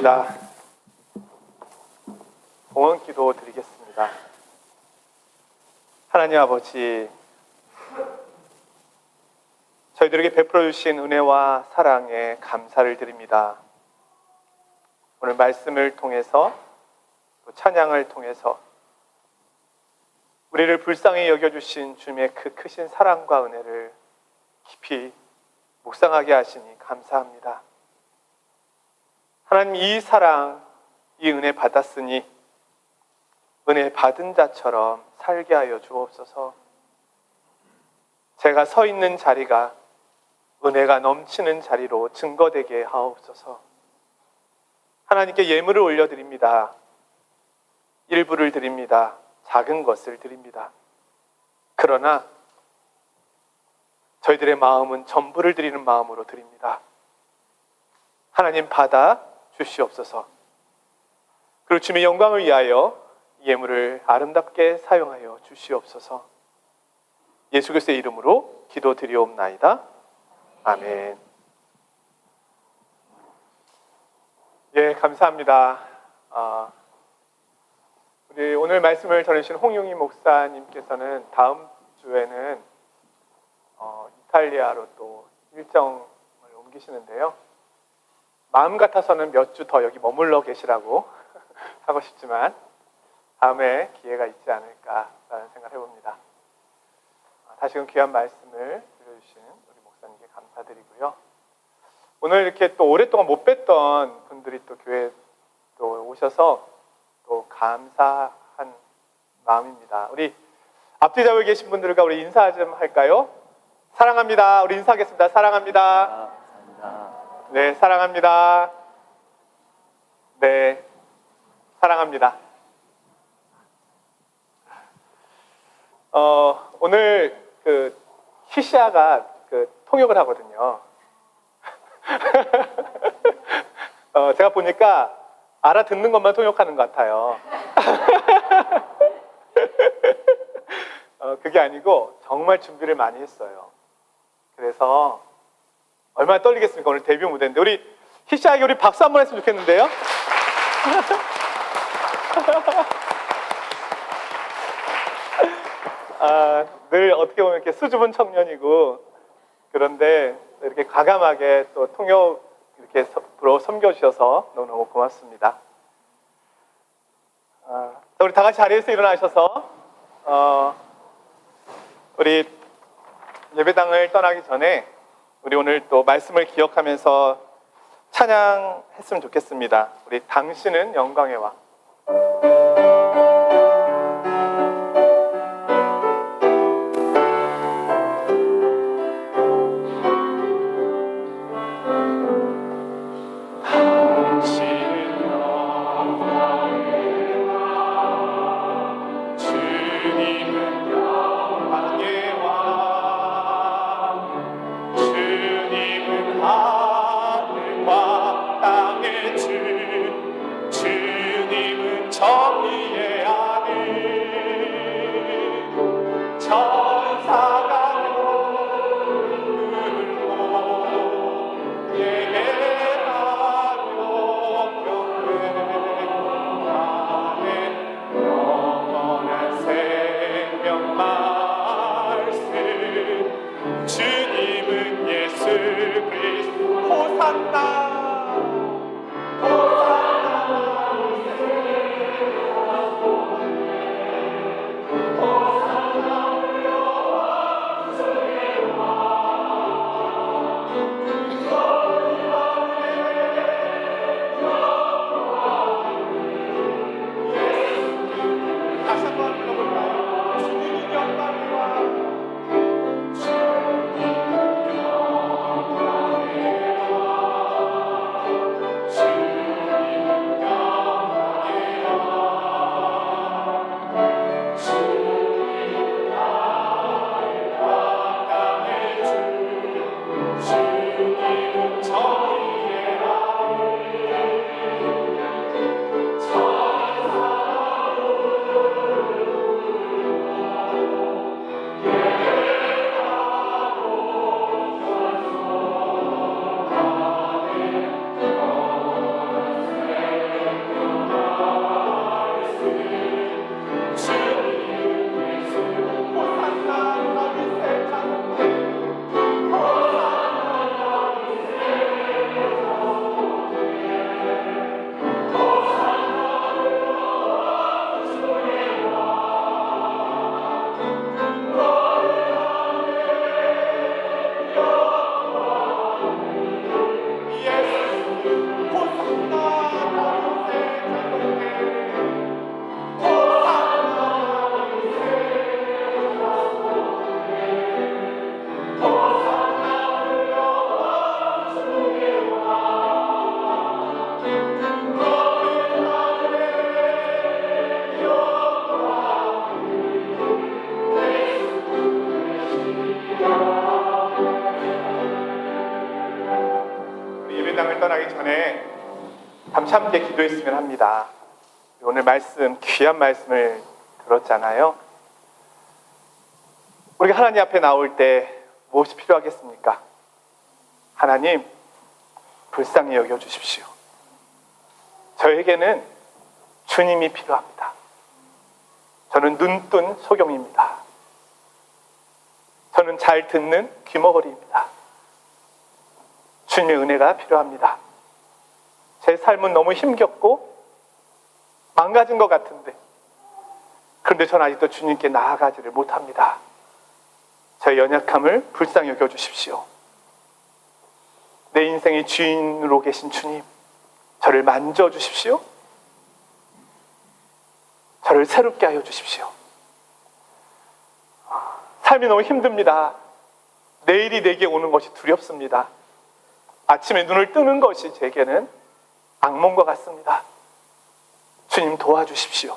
S1: 감사합니다. 봉헌 기도 드리겠습니다. 하나님 아버지, 저희들에게 베풀어 주신 은혜와 사랑에 감사를 드립니다. 오늘 말씀을 통해서 또 찬양을 통해서 우리를 불쌍히 여겨주신 주님의 그 크신 사랑과 은혜를 깊이 묵상하게 하시니 감사합니다. 하나님, 이 사랑, 이 은혜 받았으니 은혜 받은 자처럼 살게 하여 주옵소서. 제가 서 있는 자리가 은혜가 넘치는 자리로 증거되게 하옵소서. 하나님께 예물을 올려드립니다. 일부를 드립니다. 작은 것을 드립니다. 그러나 저희들의 마음은 전부를 드리는 마음으로 드립니다. 하나님, 받아 주시옵소서. 그리고 주님의 영광을 위하여 예물을 아름답게 사용하여 주시옵소서. 예수 그리스도의 이름으로 기도드리옵나이다. 아멘. 예, 감사합니다. 우리 오늘 말씀을 전해주신 홍용희 목사님께서는 다음 주에는 이탈리아로 또 일정을 옮기시는데요. 마음 같아서는 몇 주 더 여기 머물러 계시라고 하고 싶지만 다음에 기회가 있지 않을까라는 생각을 해봅니다. 다시금 귀한 말씀을 들려주신 우리 목사님께 감사드리고요. 오늘 이렇게 또 오랫동안 못 뵀던 분들이 또 교회에 또 오셔서 또 감사한 마음입니다. 우리 앞뒤 잡고 계신 분들과 우리 인사 좀 할까요? 사랑합니다. 우리 인사하겠습니다. 사랑합니다.
S4: 감사합니다.
S1: 네, 사랑합니다. 네, 사랑합니다. 오늘 그 히시아가 그 통역을 하거든요. 제가 보니까 알아듣는 것만 통역하는 것 같아요. 그게 아니고 정말 준비를 많이 했어요. 그래서 얼마나 떨리겠습니까? 오늘 데뷔 무대인데 우리 히시아에게 우리 박수 한번 했으면 좋겠는데요. 늘 어떻게 보면 이렇게 수줍은 청년이고 그런데 이렇게 과감하게 또 통역 이렇게 섬겨주셔서 너무너무 고맙습니다. 우리 다 같이 자리에서 일어나셔서 우리 예배당을 떠나기 전에 우리 오늘 또 말씀을 기억하면서 찬양했으면 좋겠습니다. 우리 당신은 영광의 왕. 전에 잠시 함께 기도했으면 합니다. 오늘 말씀, 귀한 말씀을 들었잖아요. 우리가 하나님 앞에 나올 때 무엇이 필요하겠습니까? 하나님, 불쌍히 여겨주십시오. 저에게는 주님이 필요합니다. 저는 눈뜬 소경입니다. 저는 잘 듣는 귀머거리입니다. 주님의 은혜가 필요합니다. 제 삶은 너무 힘겹고 망가진 것 같은데, 그런데 저는 아직도 주님께 나아가지를 못합니다. 저의 연약함을 불쌍히 여겨주십시오. 내 인생의 주인으로 계신 주님, 저를 만져주십시오. 저를 새롭게 하여 주십시오. 삶이 너무 힘듭니다. 내일이 내게 오는 것이 두렵습니다. 아침에 눈을 뜨는 것이 제게는 악몽과 같습니다. 주님 도와주십시오.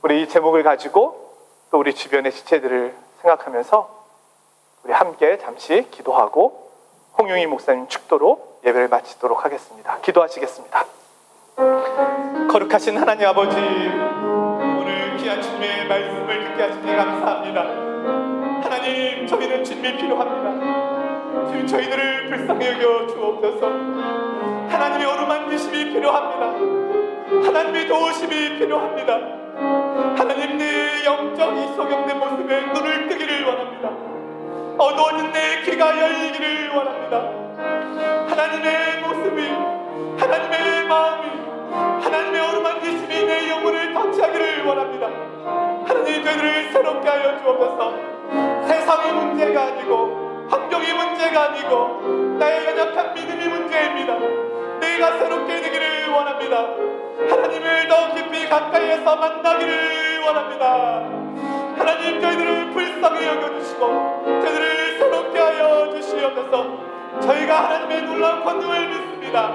S1: 우리 이 제목을 가지고 또 우리 주변의 지체들을 생각하면서 우리 함께 잠시 기도하고 홍용희 목사님 축도로 예배를 마치도록 하겠습니다. 기도하시겠습니다. 거룩하신 하나님 아버지, 오늘 귀한 주님의 말씀을 듣게 하시니 감사합니다. 하나님, 저희는 주님이 필요합니다. 주님, 저희들을 불쌍히 여겨 주옵소서. 하나님의 어루만지심이 필요합니다. 하나님의 도우심이 필요합니다. 하나님, 내 영적 이 소경된 모습에 눈을 뜨기를 원합니다. 어두워진 내 귀가 열리기를 원합니다. 하나님의 모습이, 하나님의 마음이, 하나님의 어루만지심이 내 영혼을 터치하기를 원합니다. 하나님, 저희들을 새롭게 하여 주옵소서. 세상이 문제가 아니고 환경이 문제가 아니고 나의 연약한 믿음이 문제입니다. 내가 새롭게 되기를 원합니다. 하나님을 더 깊이 가까이에서 만나기를 원합니다. 하나님, 저희들을 불쌍히 여겨주시고 저희들을 새롭게 하여 주시옵소서. 저희가 하나님의 놀라운 권능을 믿습니다.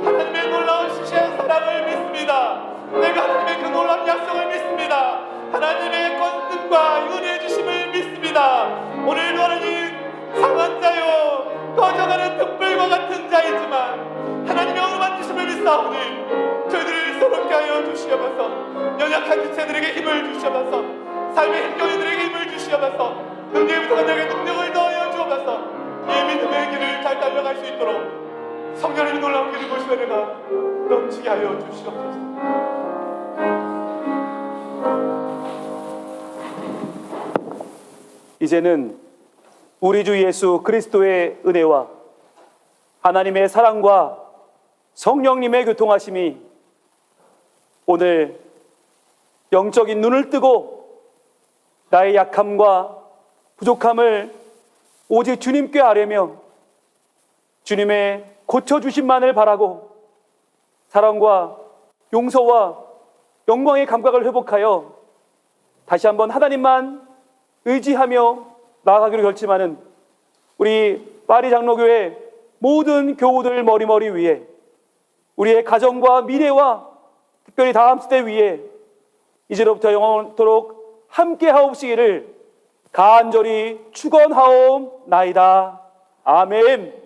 S1: 하나님의 놀라운 시시한 사랑을 믿습니다. 내가 하나님의 그 놀라운 약속을 믿습니다. 하나님의 권능과 은혜의 주심을 믿습니다. 오늘도 하나님, 상한 자요 꺼져가는 등불과 같은 자이지만 하나님의 어루만 주심을 믿사오니 저희들을 새롭게 하여 주시옵소서. 연약한 지체들에게 힘을 주시옵소서. 삶의 힘겨이들에게 힘을 주시옵소서. 능력이 부족한 자에게 능력을 더하여 주옵소서. 이 믿음의 길을 잘 달려갈 수 있도록 성령의 놀라운 길을 보시며 내가 넘치게 하여 주시옵소서.
S4: 이제는 우리 주 예수 그리스도의 은혜와 하나님의 사랑과 성령님의 교통하심이 오늘 영적인 눈을 뜨고 나의 약함과 부족함을 오직 주님께 아뢰며 주님의 고쳐주심만을 바라고 사랑과 용서와 영광의 감각을 회복하여 다시 한번 하나님만 의지하며 나아가기로 결심하는 우리 파리 장로교회 모든 교우들 머리머리 위에 우리의 가정과 미래와 특별히 다음 세대 위에 이제로부터 영원토록 함께 하옵시기를 간절히 축원하옵나이다. 아멘.